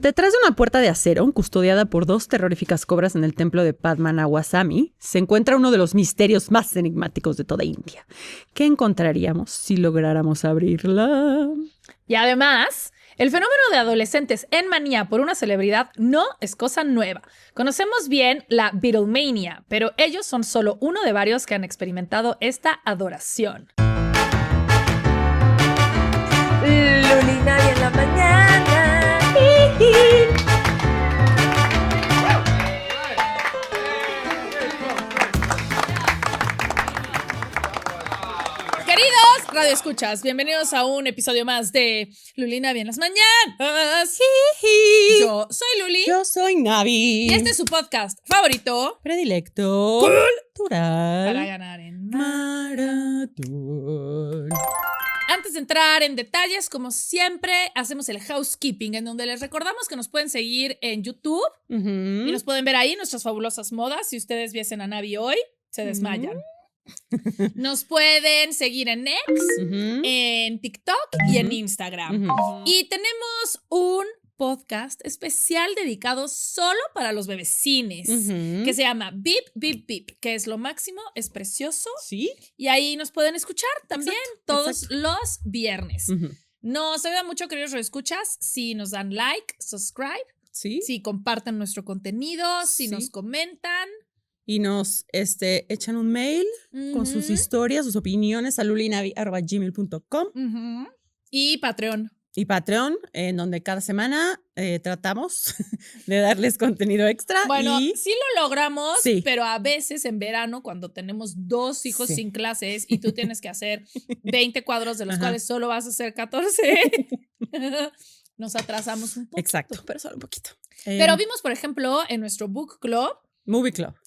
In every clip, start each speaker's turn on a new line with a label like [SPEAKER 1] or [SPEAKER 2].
[SPEAKER 1] Detrás de una puerta de acero, custodiada por 2 terroríficas cobras en el templo de Padmanabhasami, se encuentra uno de los misterios más enigmáticos de toda India. ¿Qué encontraríamos si lográramos abrirla?
[SPEAKER 2] Y además, el fenómeno de adolescentes en manía por una celebridad no es cosa nueva. Conocemos bien la Beatlemania, pero ellos son solo uno de varios que han experimentado esta adoración.
[SPEAKER 3] Luli, nadie en la mañana.
[SPEAKER 2] Queridos radioescuchas, bienvenidos a un episodio más de Luli Navi en las mañanas. Yo soy Luli.
[SPEAKER 1] Yo soy Navi.
[SPEAKER 2] Y este es su podcast favorito.
[SPEAKER 1] Predilecto. Cultural.
[SPEAKER 2] Para ganar en
[SPEAKER 1] maratón.
[SPEAKER 2] Antes de entrar en detalles, como siempre, hacemos el housekeeping, en donde les recordamos que nos pueden seguir en YouTube y nos pueden ver ahí nuestras fabulosas modas. Si ustedes viesen a Navi hoy, se desmayan. Nos pueden seguir en X, en TikTok y en Instagram. Y tenemos un podcast especial dedicado solo para los bebecines, que se llama Beep, Beep, Beep, que es lo máximo, es precioso.
[SPEAKER 1] ¿Sí?
[SPEAKER 2] Y ahí nos pueden escuchar también todos los viernes. Nos ayuda mucho, queridos escuchas, si nos dan like, subscribe,
[SPEAKER 1] ¿Sí?
[SPEAKER 2] si comparten nuestro contenido, si nos comentan.
[SPEAKER 1] Y nos echan un mail con sus historias, sus opiniones a lulinavi@gmail.com.
[SPEAKER 2] Y Patreon.
[SPEAKER 1] Y Patreon, en donde cada semana tratamos de darles contenido extra.
[SPEAKER 2] Bueno,
[SPEAKER 1] y
[SPEAKER 2] sí lo logramos,
[SPEAKER 1] sí,
[SPEAKER 2] pero a veces en verano, cuando tenemos 2 hijos sin clases y tú tienes que hacer 20 cuadros, de los cuales solo vas a hacer 14, nos atrasamos un poco.
[SPEAKER 1] Exacto, pero solo un poquito.
[SPEAKER 2] Pero vimos, por ejemplo, en nuestro book club,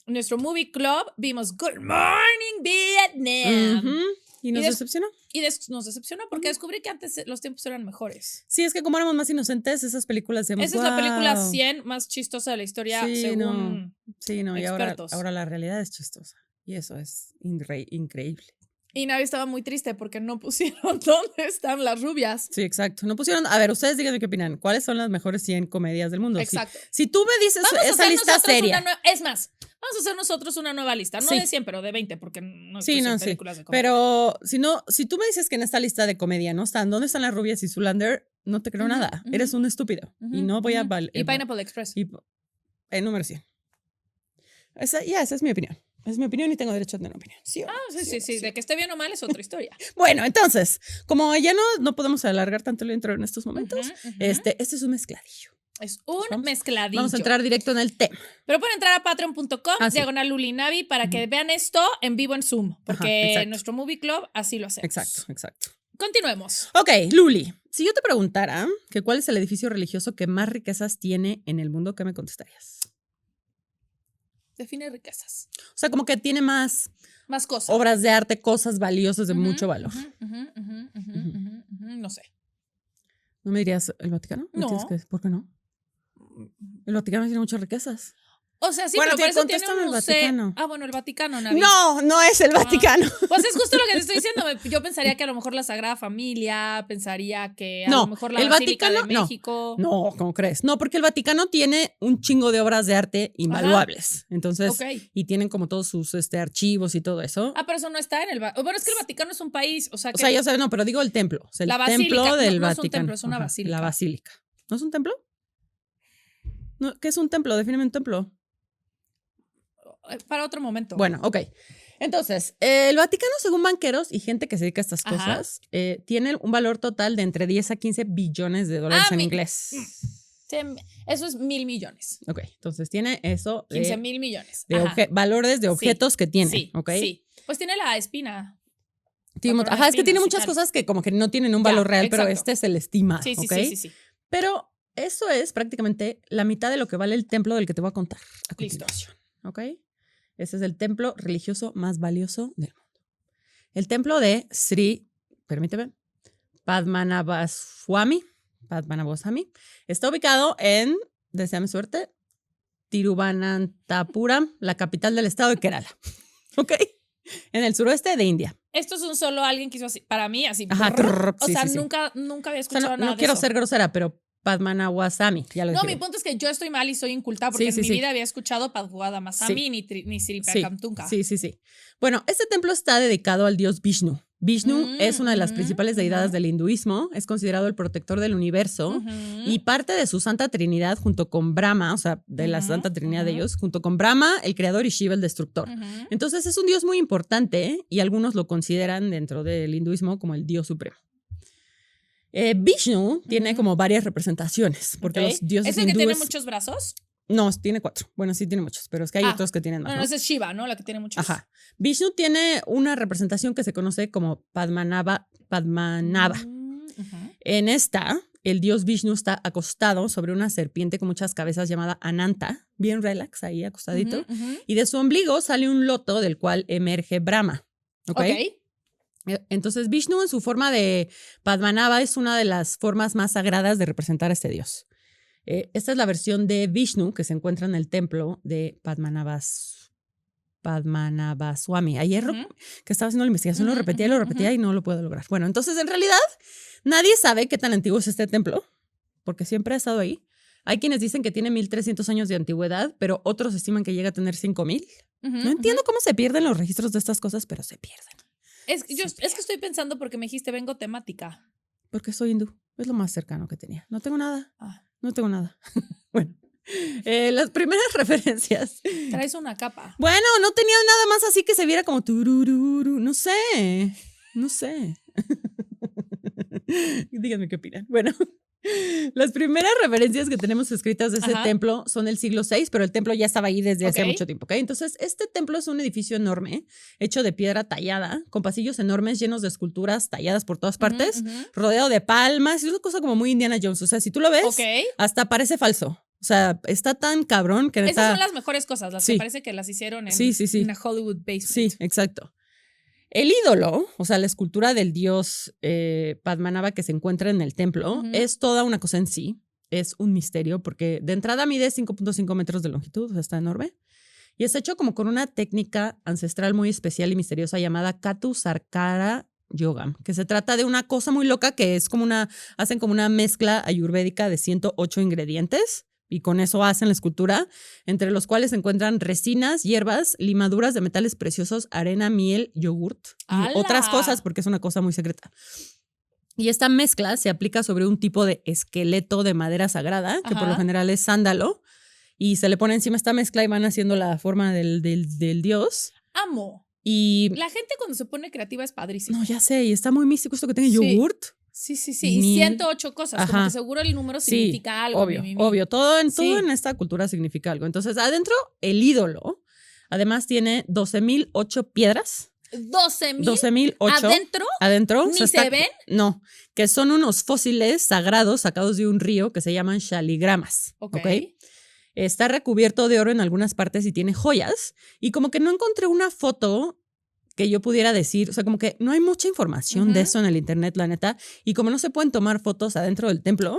[SPEAKER 1] Nuestro
[SPEAKER 2] movie club, vimos Good Morning Vietnam.
[SPEAKER 1] ¿Y nos decepcionó?
[SPEAKER 2] Y nos decepcionó porque descubrí que antes los tiempos eran mejores.
[SPEAKER 1] Sí, es que como éramos más inocentes, esas películas decíamos,
[SPEAKER 2] esa es la película 100 más chistosa de la historia, según expertos.
[SPEAKER 1] Y ahora la realidad es chistosa. Y eso es increíble.
[SPEAKER 2] Y Navi estaba muy triste porque no pusieron dónde están las rubias.
[SPEAKER 1] Sí, exacto. No pusieron. A ver, ustedes díganme qué opinan. ¿Cuáles son las mejores 100 comedias del mundo?
[SPEAKER 2] Exacto.
[SPEAKER 1] Si tú me dices esa lista seria.
[SPEAKER 2] Es más, vamos a hacer nosotros una nueva lista. No de 100, pero de 20, porque no es películas de comedia.
[SPEAKER 1] Pero si tú me dices que en esta lista de comedia no están, ¿dónde están las rubias y Zoolander? No te creo nada. Eres un estúpido. Y no voy a
[SPEAKER 2] Y Pineapple Express.
[SPEAKER 1] Y número 100. Esa es mi opinión. Es mi opinión y tengo derecho a tener opinión. ¿Sí?
[SPEAKER 2] Sí. De que esté bien o mal es otra historia.
[SPEAKER 1] Bueno, entonces, como ya no podemos alargar tanto el intro en estos momentos, este es un mezcladillo.
[SPEAKER 2] Es un mezcladillo.
[SPEAKER 1] Vamos a entrar directo en el tema.
[SPEAKER 2] Pero pueden entrar a patreon.com, /LuliNavi, para que vean esto en vivo en Zoom. Porque en nuestro movie club así lo hacemos.
[SPEAKER 1] Exacto.
[SPEAKER 2] Continuemos.
[SPEAKER 1] Ok, Luli, si yo te preguntara que cuál es el edificio religioso que más riquezas tiene en el mundo, ¿qué me contestarías?
[SPEAKER 2] Define riquezas.
[SPEAKER 1] O sea, como que tiene más
[SPEAKER 2] cosas.
[SPEAKER 1] Obras de arte, cosas valiosas de mucho valor.
[SPEAKER 2] No sé.
[SPEAKER 1] ¿No me dirías el Vaticano?
[SPEAKER 2] No.
[SPEAKER 1] ¿Por qué no? El Vaticano tiene muchas riquezas.
[SPEAKER 2] O sea, sí,
[SPEAKER 1] bueno,
[SPEAKER 2] pero por eso tiene un
[SPEAKER 1] el
[SPEAKER 2] museo.
[SPEAKER 1] Vaticano.
[SPEAKER 2] Bueno, el Vaticano, Navi.
[SPEAKER 1] No es el Vaticano.
[SPEAKER 2] Pues es justo lo que te estoy diciendo. Yo pensaría que a lo mejor la Sagrada Familia, pensaría que a lo mejor la Basílica de México.
[SPEAKER 1] No, ¿cómo crees? No, porque el Vaticano tiene un chingo de obras de arte invaluables. Entonces, y tienen como todos sus archivos y todo eso.
[SPEAKER 2] Pero eso no está en el Vaticano. Bueno, es que el Vaticano es un país, o sea,
[SPEAKER 1] ya sé, no, pero digo el templo. O sea, el templo del Vaticano.
[SPEAKER 2] No es un templo, es una basílica.
[SPEAKER 1] La basílica. ¿No es un templo? No, ¿qué es un templo? Defíneme un templo.
[SPEAKER 2] Para otro momento.
[SPEAKER 1] Bueno, ok. Entonces, el Vaticano, según banqueros y gente que se dedica a estas cosas, tiene un valor total de entre 10 a 15 billones de dólares en inglés.
[SPEAKER 2] Eso es 1,000 millones.
[SPEAKER 1] Ok, entonces tiene eso.
[SPEAKER 2] 15,000 millones.
[SPEAKER 1] De valores de objetos que tiene.
[SPEAKER 2] Sí,
[SPEAKER 1] ¿ok?
[SPEAKER 2] Sí. Pues tiene la espina.
[SPEAKER 1] Es que tiene muchas cosas que como que no tienen un valor real, pero este es el estimado.
[SPEAKER 2] Sí.
[SPEAKER 1] Pero eso es prácticamente la mitad de lo que vale el templo del que te voy a contar a continuación. ¿Ok? Ese es el templo religioso más valioso del mundo. El templo de Sri, Padmanabhaswamy, está ubicado en, deséame suerte, Tiruvananthapuram, la capital del estado de Kerala. ¿Ok? En el suroeste de India.
[SPEAKER 2] Esto es solo alguien que hizo así, para mí, así.
[SPEAKER 1] Ajá,
[SPEAKER 2] o sea, nunca había escuchado nada de eso.
[SPEAKER 1] No quiero ser grosera, pero Padmanabhasami, ya lo dije.
[SPEAKER 2] No, mi punto es que yo estoy mal y soy inculta porque en mi vida había escuchado Padmanabhasami ni Sripakamtunka.
[SPEAKER 1] Sí. Bueno, este templo está dedicado al dios Vishnu. Vishnu es una de las principales deidades del hinduismo, es considerado el protector del universo y parte de su Santa Trinidad junto con Brahma, o sea, de la Santa Trinidad de ellos, junto con Brahma, el creador, y Shiva, el destructor. Entonces es un dios muy importante y algunos lo consideran dentro del hinduismo como el dios supremo. Vishnu tiene como varias representaciones, porque los dioses
[SPEAKER 2] ¿Es el
[SPEAKER 1] hindúes...
[SPEAKER 2] que tiene muchos brazos?
[SPEAKER 1] No, tiene 4. Bueno, sí tiene muchos, pero es que hay otros que tienen más.
[SPEAKER 2] Bueno, ese es Shiva, ¿no? La que tiene muchos.
[SPEAKER 1] Ajá. Vishnu tiene una representación que se conoce como Padmanabha. En esta, el dios Vishnu está acostado sobre una serpiente con muchas cabezas llamada Ananta, bien relax ahí acostadito, y de su ombligo sale un loto del cual emerge Brahma. ¿Ok? Entonces, Vishnu en su forma de Padmanabha es una de las formas más sagradas de representar a este dios. Esta es la versión de Vishnu que se encuentra en el templo de Padmanabhaswami. Ayer que estaba haciendo la investigación lo repetía y no lo puedo lograr. Bueno, entonces en realidad nadie sabe qué tan antiguo es este templo, porque siempre ha estado ahí. Hay quienes dicen que tiene 1300 años de antigüedad, pero otros estiman que llega a tener 5000. No entiendo cómo se pierden los registros de estas cosas, pero se pierden.
[SPEAKER 2] Es que estoy pensando porque me dijiste vengo temática.
[SPEAKER 1] Porque soy hindú. Es lo más cercano que tenía. No tengo nada. No tengo nada. Bueno, las primeras referencias.
[SPEAKER 2] Traes una capa.
[SPEAKER 1] Bueno, no tenía nada más así que se viera como turururu. No sé. Díganme qué opinan. Bueno, las primeras referencias que tenemos escritas de ese templo son del siglo VI, pero el templo ya estaba ahí desde hace mucho tiempo, ¿ok? Entonces, este templo es un edificio enorme, hecho de piedra tallada, con pasillos enormes llenos de esculturas talladas por todas partes, rodeado de palmas. Es una cosa como muy Indiana Jones. O sea, si tú lo ves, hasta parece falso. O sea, está tan cabrón que...
[SPEAKER 2] Esas son las mejores cosas, las que parece que las hicieron en una Hollywood basement.
[SPEAKER 1] Sí, exacto. El ídolo, o sea, la escultura del dios Padmanabha que se encuentra en el templo, es toda una cosa en sí. Es un misterio porque de entrada mide 5.5 metros de longitud, o sea, está enorme. Y es hecho como con una técnica ancestral muy especial y misteriosa llamada Katu Sarkara Yogam, que se trata de una cosa muy loca que es como hacen como una mezcla ayurvédica de 108 ingredientes. Y con eso hacen la escultura, entre los cuales se encuentran resinas, hierbas, limaduras de metales preciosos, arena, miel, yogurt y otras cosas, porque es una cosa muy secreta. Y esta mezcla se aplica sobre un tipo de esqueleto de madera sagrada, que por lo general es sándalo, y se le pone encima esta mezcla y van haciendo la forma del dios.
[SPEAKER 2] Amo.
[SPEAKER 1] Y
[SPEAKER 2] la gente cuando se pone creativa es padrísimo.
[SPEAKER 1] No, ya sé, y está muy místico esto que tenga yogurt.
[SPEAKER 2] Sí. Y 108 cosas, como que seguro el número significa algo.
[SPEAKER 1] Obvio. Todo en esta cultura significa algo. Entonces, adentro, el ídolo, además tiene 12,008 piedras.
[SPEAKER 2] 12,008.
[SPEAKER 1] ¿Adentro?
[SPEAKER 2] ¿Ni se ven?
[SPEAKER 1] No, que son unos fósiles sagrados sacados de un río que se llaman shaligramas. ¿Ok? Está recubierto de oro en algunas partes y tiene joyas. Y como que no encontré una foto que yo pudiera decir, o sea, como que no hay mucha información de eso en el internet, la neta, y como no se pueden tomar fotos adentro del templo,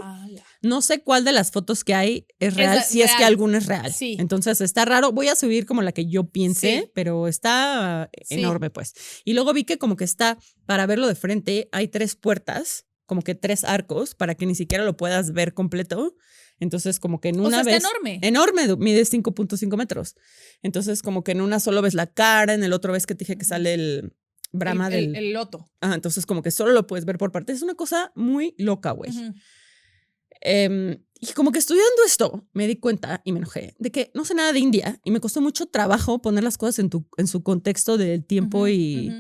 [SPEAKER 1] no sé cuál de las fotos que hay es real, es que alguna es real. Sí. Entonces está raro, voy a subir como la que yo piense, pero está enorme, pues. Y luego vi que como que está, para verlo de frente, hay 3 puertas, como que 3 arcos, para que ni siquiera lo puedas ver completo. Entonces, como que en una vez...
[SPEAKER 2] está enorme.
[SPEAKER 1] Enorme, mide 5.5 metros. Entonces, como que en una solo ves la cara, en el otro ves que te dije que sale el Brahma del...
[SPEAKER 2] El loto.
[SPEAKER 1] Entonces, como que solo lo puedes ver por partes. Es una cosa muy loca, güey. Y como que estudiando esto, me di cuenta y me enojé de que no sé nada de India y me costó mucho trabajo poner las cosas en su contexto del tiempo y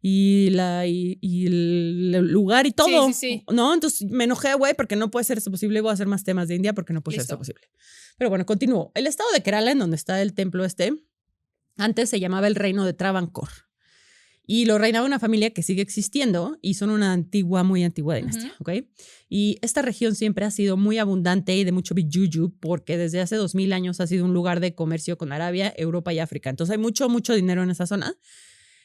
[SPEAKER 1] el lugar y todo. Sí. ¿No? Entonces me enojé, güey, porque no puede ser esto posible. Voy a hacer más temas de India porque no puede ser esto posible. Pero bueno, continúo. El estado de Kerala, en donde está el templo antes se llamaba el reino de Travancore. Y lo reinaba una familia que sigue existiendo y son una muy antigua dinastía, ¿ok? Y esta región siempre ha sido muy abundante y de mucho billuyu porque desde hace 2000 años ha sido un lugar de comercio con Arabia, Europa y África. Entonces hay mucho dinero en esa zona.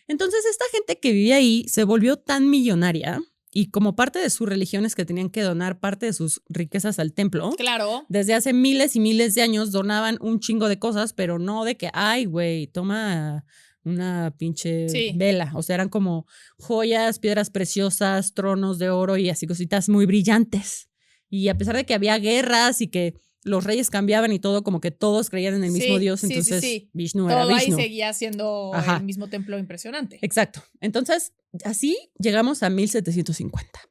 [SPEAKER 1] Entonces, esta gente que vivía ahí se volvió tan millonaria y como parte de su religión es que tenían que donar parte de sus riquezas al templo.
[SPEAKER 2] Claro.
[SPEAKER 1] Desde hace miles y miles de años donaban un chingo de cosas, pero no de que, ay, güey, toma una pinche vela. O sea, eran como joyas, piedras preciosas, tronos de oro y así cositas muy brillantes. Y a pesar de que había guerras y que los reyes cambiaban y todo, como que todos creían en el mismo Dios, entonces Vishnu era Vishnu.
[SPEAKER 2] Todo ahí seguía siendo el mismo templo impresionante.
[SPEAKER 1] Exacto. Entonces, así llegamos a 1750.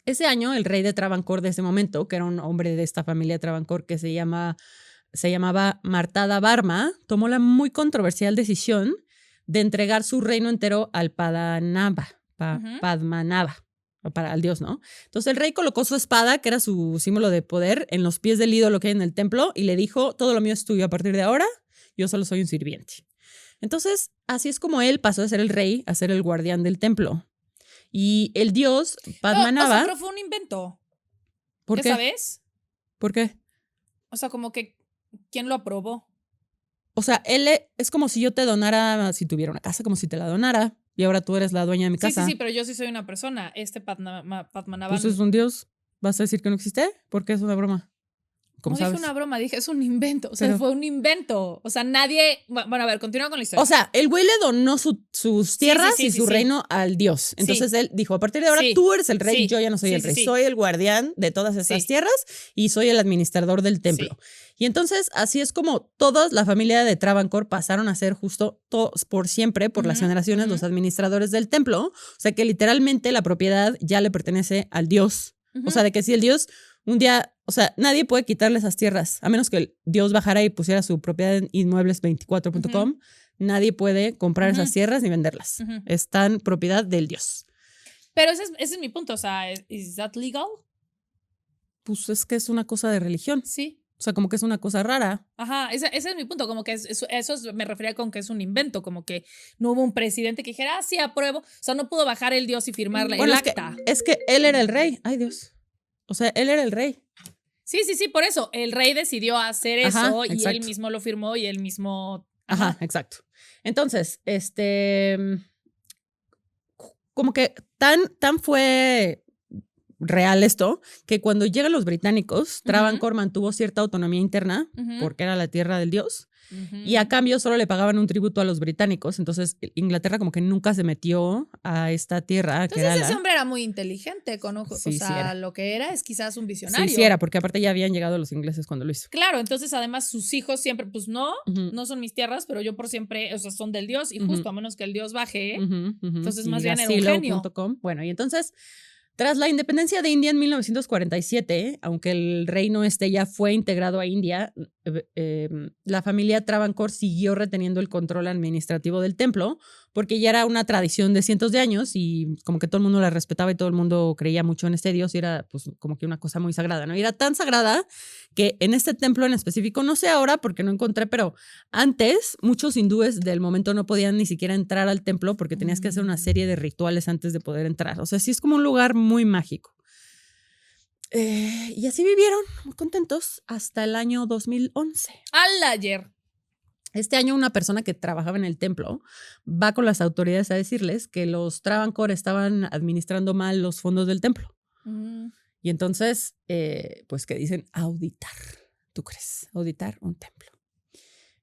[SPEAKER 1] Ese año, el rey de Travancore de ese momento, que era un hombre de esta familia de Travancore que se llamaba Martada Varma, tomó la muy controversial decisión de entregar su reino entero al Padmanabha, al dios, ¿no? Entonces el rey colocó su espada, que era su símbolo de poder, en los pies del ídolo que hay en el templo y le dijo, todo lo mío es tuyo a partir de ahora, yo solo soy un sirviente. Entonces, así es como él pasó de ser el rey a ser el guardián del templo. Y el dios Padmanabha...
[SPEAKER 2] pero fue un invento.
[SPEAKER 1] ¿Por qué?
[SPEAKER 2] ¿Sabes?
[SPEAKER 1] ¿Por qué?
[SPEAKER 2] O sea, como que, ¿quién lo aprobó?
[SPEAKER 1] O sea, él es como si yo te donara, si tuviera una casa, como si te la donara. Y ahora tú eres la dueña de mi casa.
[SPEAKER 2] Sí, pero yo sí soy una persona. Padmanabha.
[SPEAKER 1] Pues es un dios. ¿Vas a decir que no existe? ¿Por qué es una broma?
[SPEAKER 2] ¿Cómo sabes? Dije una broma, dije es un invento. O sea, fue un invento. O sea, nadie. Bueno, a ver, continúa con la historia.
[SPEAKER 1] O sea, el güey le donó sus tierras y su reino al dios. Entonces él dijo: a partir de ahora tú eres el rey, yo ya no soy el rey. Soy el guardián de todas esas tierras y soy el administrador del templo. Y entonces, así es como toda la familia de Travancore pasaron a ser justo todos por siempre, por las generaciones, los administradores del templo. O sea, que literalmente la propiedad ya le pertenece al dios. O sea, de que si el dios un día, o sea, nadie puede quitarle esas tierras, a menos que el dios bajara y pusiera su propiedad en inmuebles24.com, nadie puede comprar esas tierras ni venderlas. Están propiedad del dios.
[SPEAKER 2] Pero ese es mi punto, o sea, ¿is that legal?
[SPEAKER 1] Pues es que es una cosa de religión.
[SPEAKER 2] Sí.
[SPEAKER 1] O sea, como que es una cosa rara.
[SPEAKER 2] Ajá, ese es mi punto, como que eso me refería con que es un invento, como que no hubo un presidente que dijera, sí, apruebo. O sea, no pudo bajar el dios y firmarle el acta.
[SPEAKER 1] Es que él era el rey. Ay, Dios. O sea, él era el rey.
[SPEAKER 2] Sí, por eso. El rey decidió hacer eso y él mismo lo firmó y él mismo...
[SPEAKER 1] Ajá, exacto. Entonces, como que tan fue real esto, que cuando llegan los británicos, Travancore mantuvo cierta autonomía interna, porque era la tierra del dios, y a cambio solo le pagaban un tributo a los británicos. Entonces Inglaterra como que nunca se metió a esta tierra.
[SPEAKER 2] Entonces ese hombre era muy inteligente, con ojos. Sí, o sea, lo que era es quizás un visionario.
[SPEAKER 1] Sí, era, porque aparte ya habían llegado los ingleses cuando lo hizo.
[SPEAKER 2] Claro, entonces además sus hijos siempre, pues no son mis tierras, pero yo por siempre, o sea, son del dios, y justo a menos que el dios baje, entonces más bien era un genio.
[SPEAKER 1] Bueno, y entonces... Tras la independencia de India en 1947, aunque el reino ya fue integrado a India, la familia Travancore siguió reteniendo el control administrativo del templo, porque ya era una tradición de cientos de años y como que todo el mundo la respetaba y todo el mundo creía mucho en este dios y era pues como que una cosa muy sagrada, ¿no? Y era tan sagrada que en este templo en específico, no sé ahora porque no encontré, pero antes muchos hindúes del momento no podían ni siquiera entrar al templo porque tenías que hacer una serie de rituales antes de poder entrar. O sea, sí es como un lugar muy mágico. Y así vivieron muy contentos hasta el año 2011.
[SPEAKER 2] ¡Al ayer!
[SPEAKER 1] Este año una persona que trabajaba en el templo va con las autoridades a decirles que los Travancore estaban administrando mal los fondos del templo. Y entonces, pues que dicen auditar. ¿Tú crees? Auditar un templo.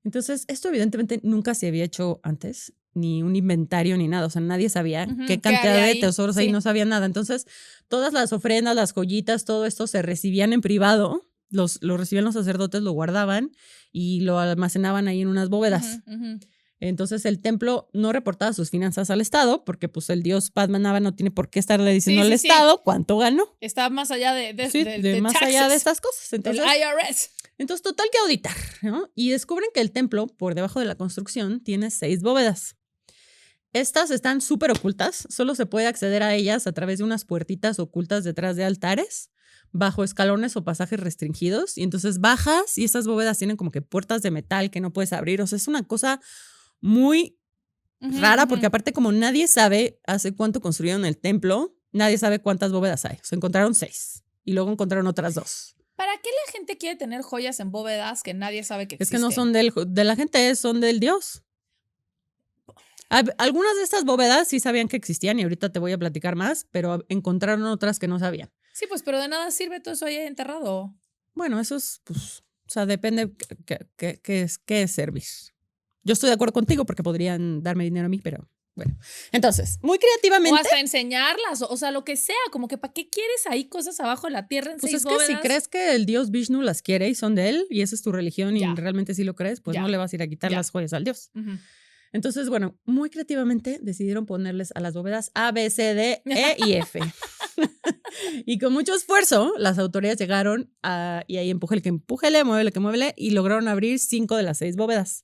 [SPEAKER 1] Entonces, esto evidentemente nunca se había hecho antes, ni un inventario ni nada. O sea, nadie sabía qué cantidad de tesoros ahí, no sabía nada. Entonces, todas las ofrendas, las joyitas, todo esto se recibían en privado. Lo recibían los sacerdotes, lo guardaban y lo almacenaban ahí en unas bóvedas. Entonces el templo no reportaba sus finanzas al Estado porque pues el dios Padmanabha no tiene por qué estarle diciendo al Estado cuánto ganó.
[SPEAKER 2] Está más allá de
[SPEAKER 1] más
[SPEAKER 2] taxes,
[SPEAKER 1] allá de estas cosas. Entonces,
[SPEAKER 2] el IRS.
[SPEAKER 1] Entonces total que auditar, ¿no? Y descubren que el templo por debajo de la construcción tiene 6 bóvedas. Estas están súper ocultas, solo se puede acceder a ellas a través de unas puertitas ocultas detrás de altares, bajo escalones o pasajes restringidos, y entonces bajas y estas bóvedas tienen como que puertas de metal que no puedes abrir. O sea, es una cosa muy rara porque aparte como nadie sabe hace cuánto construyeron el templo, nadie sabe cuántas bóvedas hay. O sea, encontraron 6 y luego encontraron otras 2.
[SPEAKER 2] ¿Para qué la gente quiere tener joyas en bóvedas que nadie sabe que existen?
[SPEAKER 1] Es que no son de la gente, son del dios. Algunas de estas bóvedas sí sabían que existían y ahorita te voy a platicar más, pero encontraron otras que no sabían.
[SPEAKER 2] Sí, pues, pero de nada sirve todo eso ahí enterrado.
[SPEAKER 1] Bueno, eso es, pues, o sea, depende qué es servir. Yo estoy de acuerdo contigo porque podrían darme dinero a mí, pero Bueno, entonces, muy creativamente.
[SPEAKER 2] O hasta enseñarlas, o sea, lo que sea, como que ¿para qué quieres ahí cosas abajo de la tierra en
[SPEAKER 1] Pues
[SPEAKER 2] 6
[SPEAKER 1] es que
[SPEAKER 2] bóvedas?
[SPEAKER 1] si crees que el dios Vishnu las quiere y son de él, y esa es tu religión
[SPEAKER 2] Ya.
[SPEAKER 1] y realmente sí lo crees, pues
[SPEAKER 2] Ya.
[SPEAKER 1] no le vas a ir a quitar
[SPEAKER 2] Ya.
[SPEAKER 1] las joyas al dios.
[SPEAKER 2] Ujú.
[SPEAKER 1] Entonces, bueno, muy creativamente decidieron ponerles a las bóvedas A, B, C, D, E y F. Y con mucho esfuerzo, las autoridades llegaron y ahí empuje el que empújele, muévele que muévele, y lograron abrir 5 de las 6 bóvedas.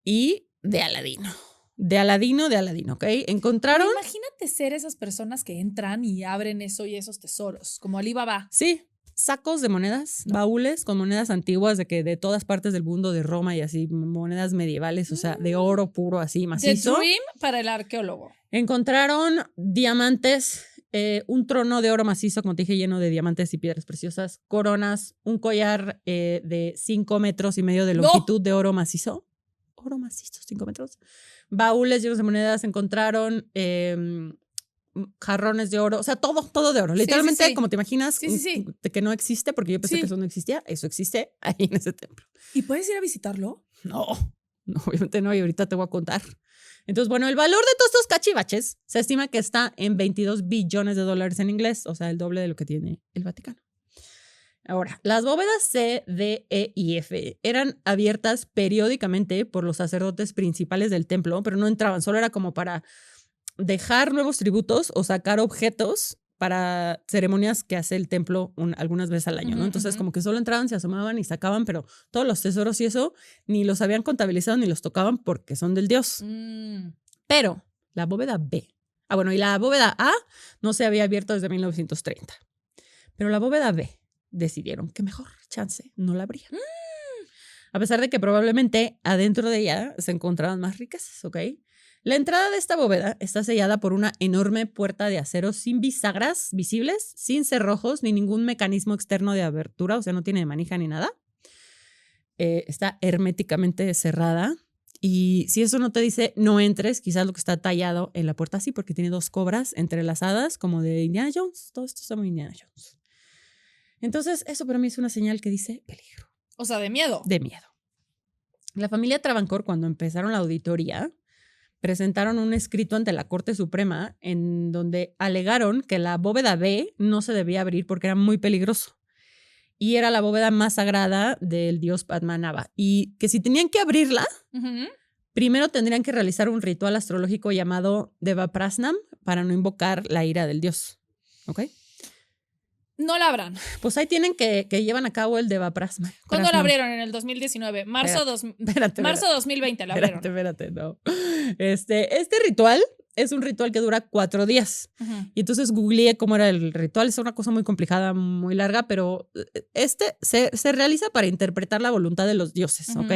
[SPEAKER 1] Y de Aladino. De Aladino, ¿ok? Encontraron.
[SPEAKER 2] Pero imagínate ser esas personas que entran y abren eso y esos tesoros, como Alibaba.
[SPEAKER 1] Sí, sacos de monedas, baúles con monedas antiguas de todas partes del mundo, de Roma y así, monedas medievales, o sea, de oro puro así,
[SPEAKER 2] The
[SPEAKER 1] macizo.
[SPEAKER 2] Dream para el arqueólogo.
[SPEAKER 1] Encontraron diamantes, un trono de oro macizo, como te dije, lleno de diamantes y piedras preciosas, coronas, un collar de 5 metros y medio de longitud de oro macizo. Oro macizo, 5 metros. Baúles llenos de monedas, encontraron jarrones de oro, o sea, todo de oro. Literalmente,
[SPEAKER 2] sí.
[SPEAKER 1] como te imaginas,
[SPEAKER 2] Sí.
[SPEAKER 1] de que no existe, porque yo pensé
[SPEAKER 2] Sí.
[SPEAKER 1] que eso no existía, eso existe ahí en ese templo.
[SPEAKER 2] ¿Y puedes ir a visitarlo?
[SPEAKER 1] No, obviamente no, y ahorita te voy a contar. Entonces, bueno, el valor de todos estos cachivaches se estima que está en $22 billones en inglés, o sea, el doble de lo que tiene el Vaticano. Ahora, las bóvedas C, D, E y F eran abiertas periódicamente por los sacerdotes principales del templo, pero no entraban, solo era como para dejar nuevos tributos o sacar objetos para ceremonias que hace el templo algunas veces al año, ¿no? Entonces, como que solo entraban, se asomaban y sacaban, pero todos los tesoros y eso ni los habían contabilizado ni los tocaban porque son del dios. Pero la bóveda B, y la bóveda A no se había abierto desde 1930. Pero la bóveda B decidieron que mejor chance no la abrían. A pesar de que probablemente adentro de ella se encontraban más riquezas, ¿ok? La entrada de esta bóveda está sellada por una enorme puerta de acero sin bisagras visibles, sin cerrojos ni ningún mecanismo externo de abertura, o sea, no tiene manija ni nada. Está herméticamente cerrada. Y si eso no te dice no entres, quizás lo que está tallado en la puerta sí, porque tiene 2 cobras entrelazadas como de Indiana Jones. Todo esto está muy Indiana Jones. Entonces, eso para mí es una señal que dice peligro.
[SPEAKER 2] O sea, de miedo.
[SPEAKER 1] De miedo. La familia Travancore, cuando empezaron la auditoría, presentaron un escrito ante la Corte Suprema en donde alegaron que la bóveda B no se debía abrir porque era muy peligroso. Y era la bóveda más sagrada del dios Padmanabha. Y que si tenían que abrirla, primero tendrían que realizar un ritual astrológico llamado Devaprasnam para no invocar la ira del dios. ¿Ok?
[SPEAKER 2] No la abran.
[SPEAKER 1] Pues ahí tienen que llevan a cabo el Devaprasnam.
[SPEAKER 2] ¿Cuándo la abrieron? En el 2019. Marzo 2020 la abrieron.
[SPEAKER 1] Espérate, no. Este ritual es un ritual que dura 4 días. Y entonces googleé cómo era el ritual. Es una cosa muy complicada, muy larga, pero se realiza para interpretar la voluntad de los dioses, ¿ok?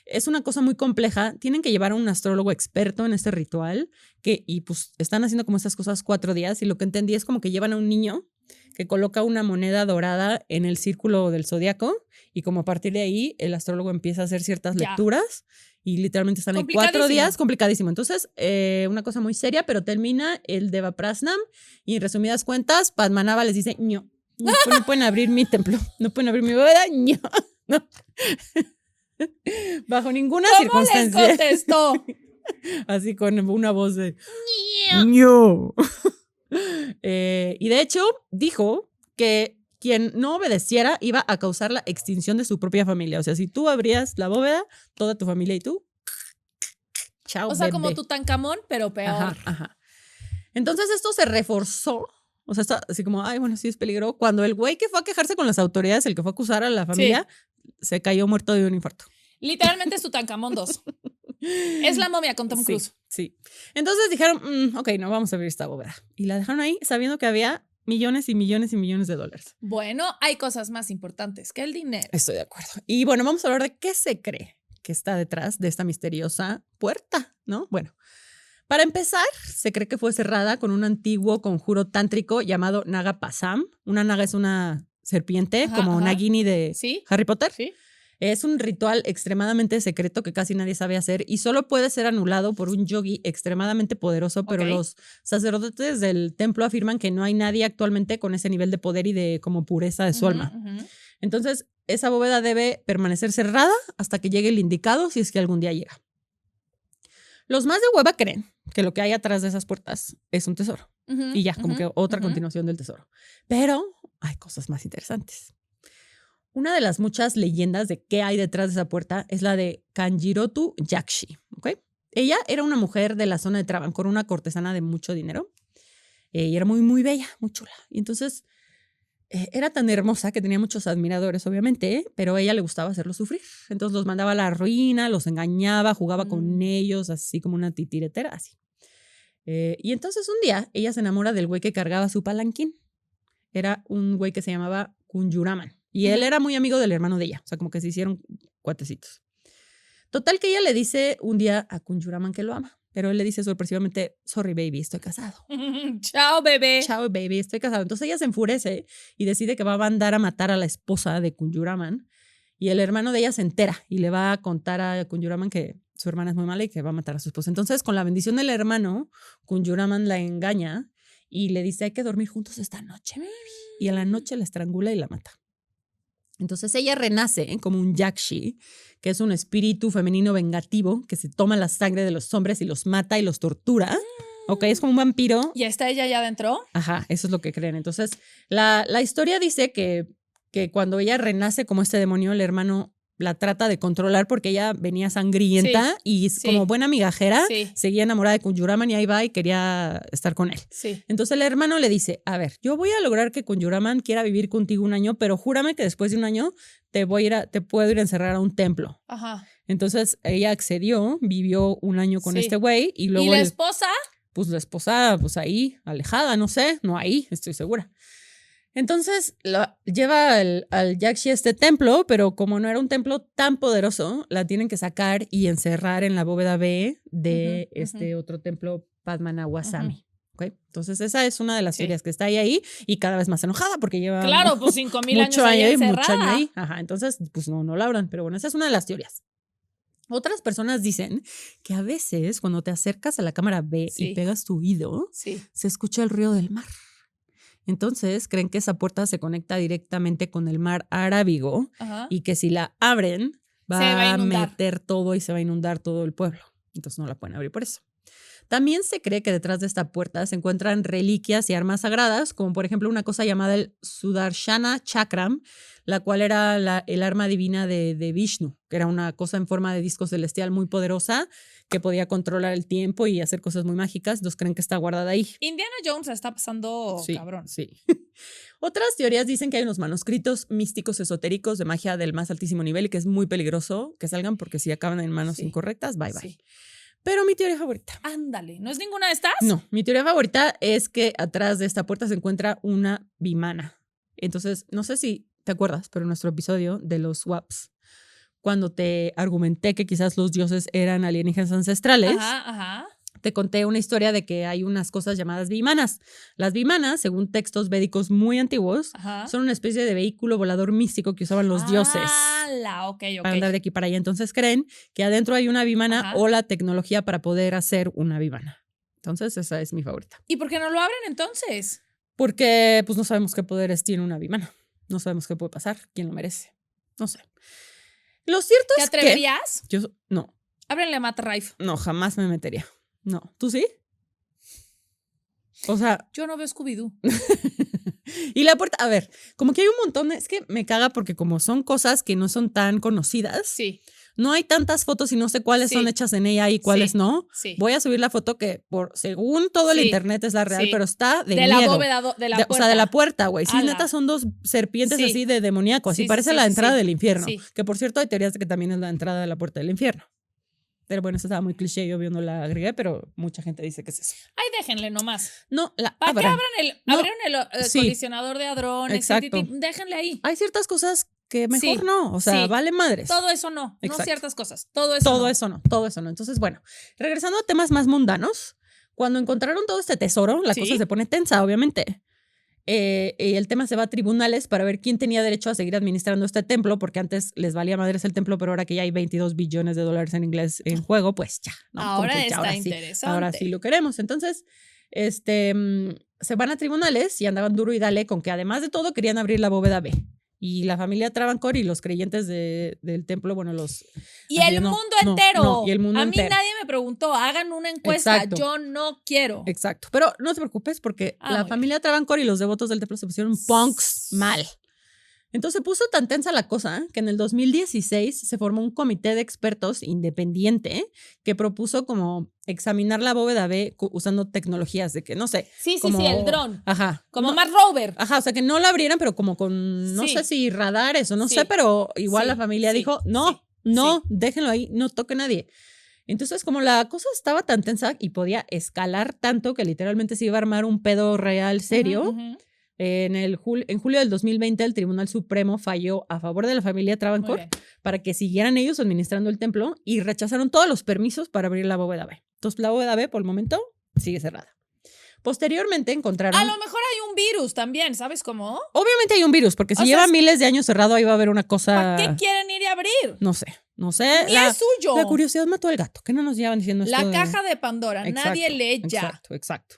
[SPEAKER 1] Es una cosa muy compleja. Tienen que llevar a un astrólogo experto en este ritual y pues están haciendo como estas cosas 4 días y lo que entendí es como que llevan a un niño que coloca una moneda dorada en el círculo del zodiaco y como a partir de ahí el astrólogo empieza a hacer ciertas lecturas y literalmente están ahí 4 días, complicadísimo. Entonces, una cosa muy seria, pero termina el Devaprasnam y en resumidas cuentas, Padmanabha les dice, no pueden abrir mi templo, no pueden abrir mi bóveda, no. Bajo ninguna circunstancia.
[SPEAKER 2] ¿Cómo les contestó?
[SPEAKER 1] Así con una voz de ¡No! Y de hecho dijo que quien no obedeciera iba a causar la extinción de su propia familia. O sea, si tú abrías la bóveda, toda tu familia y tú, chao,
[SPEAKER 2] o sea,
[SPEAKER 1] bebé.
[SPEAKER 2] como Tutankamón, pero peor.
[SPEAKER 1] Ajá. Entonces esto se reforzó. O sea, está así como, bueno, sí es peligro. Cuando el güey que fue a quejarse con las autoridades, el que fue a acusar a la familia, se cayó muerto de un infarto.
[SPEAKER 2] Literalmente es Tutankamón 2. Es la momia con Tom Cruise.
[SPEAKER 1] Sí. Entonces dijeron, ok, no vamos a abrir esta bóveda. Y la dejaron ahí sabiendo que había millones y millones y millones de dólares.
[SPEAKER 2] Bueno, hay cosas más importantes que el dinero.
[SPEAKER 1] Estoy de acuerdo. Y bueno, vamos a hablar de qué se cree que está detrás de esta misteriosa puerta, ¿no? Bueno, para empezar, se cree que fue cerrada con un antiguo conjuro tántrico llamado Naga Pasam. Una naga es una serpiente, como Nagini de Harry Potter.
[SPEAKER 2] Sí.
[SPEAKER 1] Es un ritual extremadamente secreto que casi nadie sabe hacer y solo puede ser anulado por un yogi extremadamente poderoso, pero los sacerdotes del templo afirman que no hay nadie actualmente con ese nivel de poder y de como pureza de su alma. Entonces, esa bóveda debe permanecer cerrada hasta que llegue el indicado, si es que algún día llega. Los más de hueva creen que lo que hay atrás de esas puertas es un tesoro. Y ya, como que otra continuación del tesoro. Pero hay cosas más interesantes. Una de las muchas leyendas de qué hay detrás de esa puerta es la de Kanjirotu Yakshi, ¿ok? Ella era una mujer de la zona de Travancore, una cortesana de mucho dinero. Y era muy, muy bella, muy chula. Y entonces era tan hermosa que tenía muchos admiradores, obviamente, pero a ella le gustaba hacerlos sufrir. Entonces los mandaba a la ruina, los engañaba, jugaba con ellos, así como una titiretera, así. Y entonces un día ella se enamora del güey que cargaba su palanquín. Era un güey que se llamaba Kunjuraman. Y él era muy amigo del hermano de ella. O sea, como que se hicieron cuatecitos. Total que ella le dice un día a Kunjuraman que lo ama. Pero él le dice sorpresivamente, sorry baby, estoy casado.
[SPEAKER 2] Chao, bebé.
[SPEAKER 1] Chao baby, estoy casado. Entonces ella se enfurece y decide que va a mandar a matar a la esposa de Kunjuraman. Y el hermano de ella se entera y le va a contar a Kunjuraman que su hermana es muy mala y que va a matar a su esposa. Entonces, con la bendición del hermano, Kunjuraman la engaña y le dice, hay que dormir juntos esta noche, baby. Y a la noche la estrangula y la mata. Entonces ella renace como un Yakshi, que es un espíritu femenino vengativo que se toma la sangre de los hombres y los mata y los tortura. Ok, es como un vampiro.
[SPEAKER 2] ¿Y está ella ya adentro?
[SPEAKER 1] Ajá, eso es lo que creen. Entonces, la historia dice que cuando ella renace como este demonio, el hermano la trata de controlar porque ella venía sangrienta y como buena migajera seguía enamorada de Kunjuraman y ahí va y quería estar con él.
[SPEAKER 2] Sí.
[SPEAKER 1] Entonces el hermano le dice, a ver, yo voy a lograr que Kunjuraman quiera vivir contigo un año, pero júrame que después de un año te puedo ir a encerrar a un templo.
[SPEAKER 2] Ajá.
[SPEAKER 1] Entonces ella accedió, vivió un año con este güey y luego...
[SPEAKER 2] ¿Y la esposa?
[SPEAKER 1] Pues la esposa, pues ahí, alejada, no sé, no ahí, estoy segura. Entonces lleva al Yakshi a este templo, pero como no era un templo tan poderoso, la tienen que sacar y encerrar en la bóveda B de este otro templo Padmanawasami. ¿Okay? Entonces esa es una de las teorías que está ahí y cada vez más enojada porque lleva
[SPEAKER 2] pues 5,000 años
[SPEAKER 1] mucho
[SPEAKER 2] ahí
[SPEAKER 1] año
[SPEAKER 2] encerrada.
[SPEAKER 1] mucho año ahí. Ajá, entonces pues no la abran, pero bueno, esa es una de las teorías. Otras personas dicen que a veces cuando te acercas a la cámara B y pegas tu oído, se escucha el ruido del mar. Entonces creen que esa puerta se conecta directamente con el mar Arábigo y que si la abren va a meter todo y se va a inundar todo el pueblo. Entonces no la pueden abrir por eso. También se cree que detrás de esta puerta se encuentran reliquias y armas sagradas, como por ejemplo una cosa llamada el Sudarshana Chakram, la cual era el arma divina de Vishnu, que era una cosa en forma de disco celestial muy poderosa que podía controlar el tiempo y hacer cosas muy mágicas. Entonces creen que está guardada ahí.
[SPEAKER 2] Indiana Jones la está pasando cabrón.
[SPEAKER 1] Sí. Otras teorías dicen que hay unos manuscritos místicos esotéricos de magia del más altísimo nivel y que es muy peligroso que salgan porque si acaban en manos incorrectas, bye. Pero mi teoría favorita.
[SPEAKER 2] Ándale, ¿no es ninguna de estas?
[SPEAKER 1] No, mi teoría favorita es que atrás de esta puerta se encuentra una vimana. Entonces, no sé si te acuerdas, pero en nuestro episodio de los swaps, cuando te argumenté que quizás los dioses eran alienígenas ancestrales, te conté una historia de que hay unas cosas llamadas vimanas. Las vimanas, según textos védicos muy antiguos, son una especie de vehículo volador místico que usaban los dioses. Para andar de aquí para allá. Entonces creen que adentro hay una vimana o la tecnología para poder hacer una vimana. Entonces esa es mi favorita.
[SPEAKER 2] ¿Y por qué no lo abren entonces?
[SPEAKER 1] Porque pues no sabemos qué poderes tiene una vimana. No sabemos qué puede pasar, quién lo merece. No sé. Lo cierto es que...
[SPEAKER 2] ¿Te atreverías?
[SPEAKER 1] Yo no.
[SPEAKER 2] Ábrenle a Matt Rife.
[SPEAKER 1] No, jamás me metería. No. ¿Tú sí? O sea...
[SPEAKER 2] Yo no veo Scooby-Doo.
[SPEAKER 1] Y la puerta, a ver, como que hay un montón, es que me caga porque como son cosas que no son tan conocidas, no hay tantas fotos y no sé cuáles son hechas en ella y cuáles no. Voy a subir la foto que según todo el internet es la real, pero está de miedo.
[SPEAKER 2] La bóveda de la puerta.
[SPEAKER 1] O sea, de la puerta, güey. Sí, neta son dos serpientes así de demoníaco, así parece la entrada del infierno. Que por cierto hay teorías de que también es la entrada de la puerta del infierno. Pero bueno, eso estaba muy cliché, yo no la agregué, pero mucha gente dice que es eso.
[SPEAKER 2] Ay, déjenle nomás.
[SPEAKER 1] No,
[SPEAKER 2] ¿Para qué abrieron el colisionador de hadrones?
[SPEAKER 1] Exacto.
[SPEAKER 2] Déjenle ahí.
[SPEAKER 1] Hay ciertas cosas que mejor no, o sea, vale madres.
[SPEAKER 2] Todo eso no, no ciertas cosas, todo eso no.
[SPEAKER 1] Entonces, bueno, regresando a temas más mundanos, cuando encontraron todo este tesoro, la cosa se pone tensa, obviamente. Y el tema se va a tribunales para ver quién tenía derecho a seguir administrando este templo, porque antes les valía madres el templo, pero ahora que ya hay $22 billones en inglés en juego, pues ya, ¿no?
[SPEAKER 2] Ahora está interesante.
[SPEAKER 1] Ahora sí lo queremos. Entonces, se van a tribunales y andaban duro y dale con que además de todo querían abrir la bóveda B. Y la familia Travancore y los creyentes del templo, bueno, los...
[SPEAKER 2] Y
[SPEAKER 1] así,
[SPEAKER 2] el
[SPEAKER 1] no,
[SPEAKER 2] mundo
[SPEAKER 1] no,
[SPEAKER 2] entero.
[SPEAKER 1] no, y el mundo
[SPEAKER 2] a mí
[SPEAKER 1] entero.
[SPEAKER 2] nadie me preguntó, hagan una encuesta.
[SPEAKER 1] Exacto.
[SPEAKER 2] Yo no quiero.
[SPEAKER 1] Exacto. Pero no te preocupes porque la
[SPEAKER 2] muy
[SPEAKER 1] familia Travancore y los devotos del templo se pusieron punks mal. Entonces se puso tan tensa la cosa que en el 2016 se formó un comité de expertos independiente que propuso como examinar la bóveda B usando tecnologías de que, no sé.
[SPEAKER 2] Sí,
[SPEAKER 1] como,
[SPEAKER 2] sí, el dron.
[SPEAKER 1] Ajá.
[SPEAKER 2] Como
[SPEAKER 1] no,
[SPEAKER 2] Mars Rover.
[SPEAKER 1] Ajá, o sea, que no la abrieran, pero como con, no
[SPEAKER 2] Sí.
[SPEAKER 1] sé si radares o no
[SPEAKER 2] Sí.
[SPEAKER 1] sé, pero igual
[SPEAKER 2] Sí,
[SPEAKER 1] la familia
[SPEAKER 2] sí,
[SPEAKER 1] dijo,
[SPEAKER 2] sí,
[SPEAKER 1] no,
[SPEAKER 2] sí.
[SPEAKER 1] déjenlo ahí, no toque a nadie. Entonces, como la cosa estaba tan tensa y podía escalar tanto que literalmente se iba a armar un pedo real serio,
[SPEAKER 2] Ujú.
[SPEAKER 1] en julio del 2020 el Tribunal Supremo falló a favor de la familia
[SPEAKER 2] Muy
[SPEAKER 1] Travancore
[SPEAKER 2] bien.
[SPEAKER 1] para que siguieran ellos administrando el templo y rechazaron todos los permisos para abrir la bóveda B. Entonces, la bóveda B, por el momento, sigue cerrada. Posteriormente encontraron...
[SPEAKER 2] A lo mejor hay un virus también, ¿sabes cómo?
[SPEAKER 1] Obviamente hay un virus, porque si
[SPEAKER 2] O sea,
[SPEAKER 1] lleva miles de años cerrado, ahí va a haber una cosa...
[SPEAKER 2] ¿Para qué quieren ir a abrir?
[SPEAKER 1] No sé.
[SPEAKER 2] Ni es suyo.
[SPEAKER 1] La curiosidad mató al gato. ¿Qué no nos llevan diciendo esto?
[SPEAKER 2] La caja de Pandora. Nadie lee ya.
[SPEAKER 1] Exacto.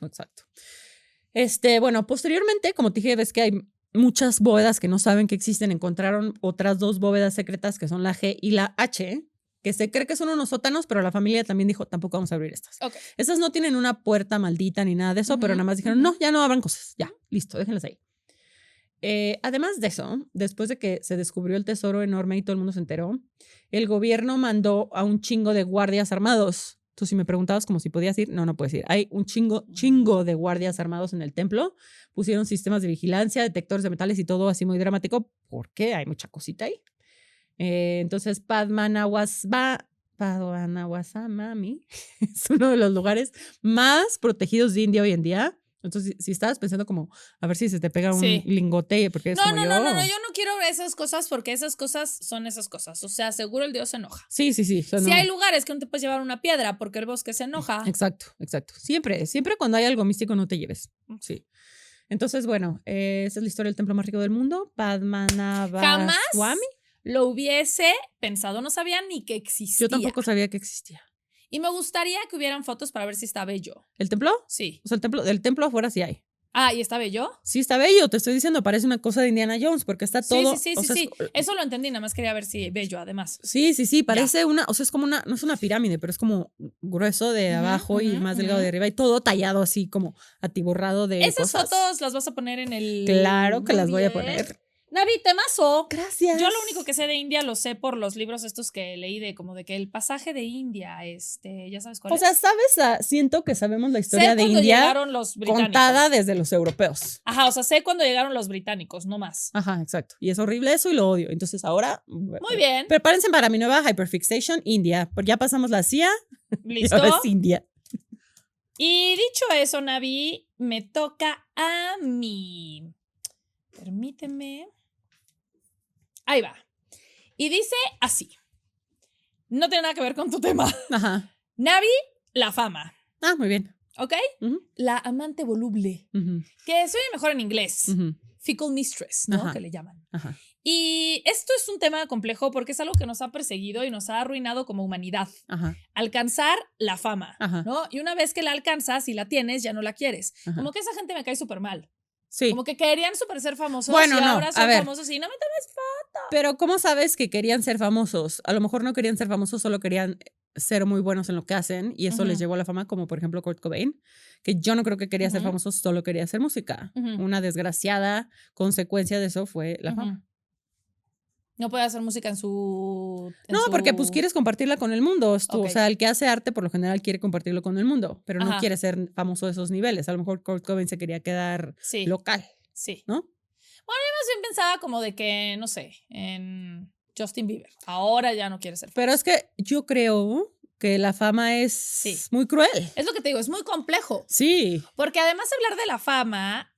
[SPEAKER 1] Bueno, posteriormente, como te dije, ves que hay muchas bóvedas que no saben que existen. Encontraron otras 2 bóvedas secretas que son la G y la H, que se cree que son unos sótanos, pero la familia también dijo, tampoco vamos a abrir estas.
[SPEAKER 2] Ok.
[SPEAKER 1] Esas no tienen una puerta maldita ni nada de eso, pero nada más dijeron, no, ya no abran cosas. Ya, listo, déjenlas ahí. Además de eso, después de que se descubrió el tesoro enorme y todo el mundo se enteró, el gobierno mandó a un chingo de guardias armados. Tú si me preguntabas como si podías ir, no puedes ir. Hay un chingo de guardias armados en el templo. Pusieron sistemas de vigilancia, detectores de metales y todo así muy dramático porque hay mucha cosita ahí. Entonces Padmanabhasamami es uno de los lugares más protegidos de India hoy en día. Entonces, si estabas pensando como a ver si se te pega un lingote, porque es
[SPEAKER 2] No,
[SPEAKER 1] como
[SPEAKER 2] no,
[SPEAKER 1] yo.
[SPEAKER 2] no, yo no quiero esas cosas porque esas cosas son esas cosas. O sea, seguro el Dios se enoja.
[SPEAKER 1] Sí. O sea,
[SPEAKER 2] Si
[SPEAKER 1] no.
[SPEAKER 2] hay lugares que no te puedes llevar una piedra porque el bosque se enoja.
[SPEAKER 1] Exacto. Siempre cuando hay algo místico no te lleves. Sí. Entonces, bueno, esa es la historia del templo más rico del mundo, Padmanabhaswamy.
[SPEAKER 2] Jamás lo hubiese pensado, no sabía ni que existía.
[SPEAKER 1] Yo tampoco sabía que existía.
[SPEAKER 2] Y me gustaría que hubieran fotos para ver si está bello.
[SPEAKER 1] ¿El templo?
[SPEAKER 2] Sí.
[SPEAKER 1] O sea, el templo afuera sí hay.
[SPEAKER 2] Ah, ¿y está bello?
[SPEAKER 1] Sí, está bello, te estoy diciendo, parece una cosa de Indiana Jones, porque está todo...
[SPEAKER 2] Sí. Eso lo entendí, nada más quería ver si bello, además.
[SPEAKER 1] Sí, parece una, o sea, es como una, no es una pirámide, pero es como grueso de abajo y más delgado de arriba y todo tallado así como atiborrado de
[SPEAKER 2] Esas
[SPEAKER 1] cosas.
[SPEAKER 2] fotos las vas a poner en el...
[SPEAKER 1] Claro que
[SPEAKER 2] Muy
[SPEAKER 1] las voy a
[SPEAKER 2] bien.
[SPEAKER 1] poner.
[SPEAKER 2] Navi, temazo.
[SPEAKER 1] Gracias.
[SPEAKER 2] Yo lo único que sé de India lo sé por los libros estos que leí de como de que el pasaje de India, ya sabes cuál
[SPEAKER 1] O
[SPEAKER 2] es.
[SPEAKER 1] sea, ¿sabes? Siento que sabemos la historia
[SPEAKER 2] Sé
[SPEAKER 1] de
[SPEAKER 2] cuando
[SPEAKER 1] India
[SPEAKER 2] llegaron los británicos.
[SPEAKER 1] contada desde los europeos.
[SPEAKER 2] Ajá, o sea, sé cuando llegaron los británicos, no más.
[SPEAKER 1] Ajá, exacto. Y es horrible eso y lo odio. Entonces ahora...
[SPEAKER 2] Muy bien.
[SPEAKER 1] Prepárense para mi nueva hyperfixation India, porque ya pasamos la CIA
[SPEAKER 2] ¿Listo?
[SPEAKER 1] y ahora es India.
[SPEAKER 2] Y dicho eso, Navi, me toca a mí. Permíteme. Ahí va. Y dice así. No tiene nada que ver con tu tema.
[SPEAKER 1] Ajá.
[SPEAKER 2] Navi, la fama.
[SPEAKER 1] Ah, muy bien.
[SPEAKER 2] ¿Ok?
[SPEAKER 1] Ujú.
[SPEAKER 2] La amante voluble.
[SPEAKER 1] Ujú.
[SPEAKER 2] Que se oye mejor en inglés.
[SPEAKER 1] Ujú.
[SPEAKER 2] Fickle mistress, ¿no?
[SPEAKER 1] Ajá.
[SPEAKER 2] Que le llaman.
[SPEAKER 1] Ajá.
[SPEAKER 2] Y esto es un tema complejo porque es algo que nos ha perseguido y nos ha arruinado como humanidad.
[SPEAKER 1] Ajá.
[SPEAKER 2] Alcanzar la fama,
[SPEAKER 1] Ajá.
[SPEAKER 2] ¿no? Y una vez que la alcanzas y la tienes, ya no la quieres.
[SPEAKER 1] Ajá.
[SPEAKER 2] Como que esa gente me cae súper mal.
[SPEAKER 1] Sí.
[SPEAKER 2] Como que querían súper ser famosos
[SPEAKER 1] Bueno,
[SPEAKER 2] y
[SPEAKER 1] no,
[SPEAKER 2] ahora
[SPEAKER 1] a
[SPEAKER 2] son
[SPEAKER 1] ver.
[SPEAKER 2] famosos y no me tomes foto.
[SPEAKER 1] Pero ¿cómo sabes que querían ser famosos? A lo mejor no querían ser famosos, solo querían ser muy buenos en lo que hacen y eso les llevó a la fama, como por ejemplo Kurt Cobain, que yo no creo que quería ser famoso, solo quería hacer música. Una desgraciada consecuencia de eso fue la fama.
[SPEAKER 2] No puede hacer música en su...
[SPEAKER 1] Porque pues quieres compartirla con el mundo.
[SPEAKER 2] Ok.
[SPEAKER 1] O sea, el que hace arte por lo general quiere compartirlo con el mundo, pero no
[SPEAKER 2] Ajá.
[SPEAKER 1] quiere ser famoso de esos niveles. A lo mejor Kurt Cobain se quería quedar
[SPEAKER 2] Sí.
[SPEAKER 1] local,
[SPEAKER 2] Sí.
[SPEAKER 1] ¿no?
[SPEAKER 2] Bueno, yo más bien pensaba como de que, no sé, en Justin Bieber. Ahora ya no quiere ser famoso.
[SPEAKER 1] Pero es que yo creo que la fama es muy cruel.
[SPEAKER 2] Es lo que te digo, es muy complejo.
[SPEAKER 1] Sí.
[SPEAKER 2] Porque además de hablar de la fama,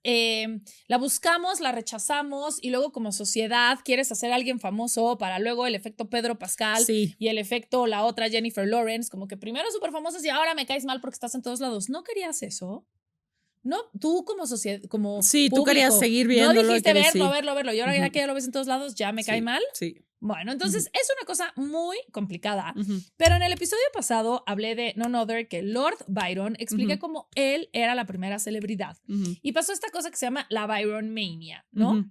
[SPEAKER 2] la buscamos, la rechazamos y luego como sociedad quieres hacer a alguien famoso para luego el efecto Pedro Pascal y el efecto la otra Jennifer Lawrence, como que primero súper famosos y ahora me caes mal porque estás en todos lados. ¿No querías eso? No, tú como sociedad, como
[SPEAKER 1] sí,
[SPEAKER 2] público,
[SPEAKER 1] tú querías seguir viéndolo.
[SPEAKER 2] No dijiste
[SPEAKER 1] verlo.
[SPEAKER 2] Y ahora ya que ya lo ves en todos lados, ¿ya me cae mal?
[SPEAKER 1] Sí.
[SPEAKER 2] Bueno, entonces es una cosa muy complicada. Pero en el episodio pasado hablé de none other que Lord Byron. Expliqué cómo él era la primera celebridad. Y pasó esta cosa que se llama la Byron Mania, ¿no?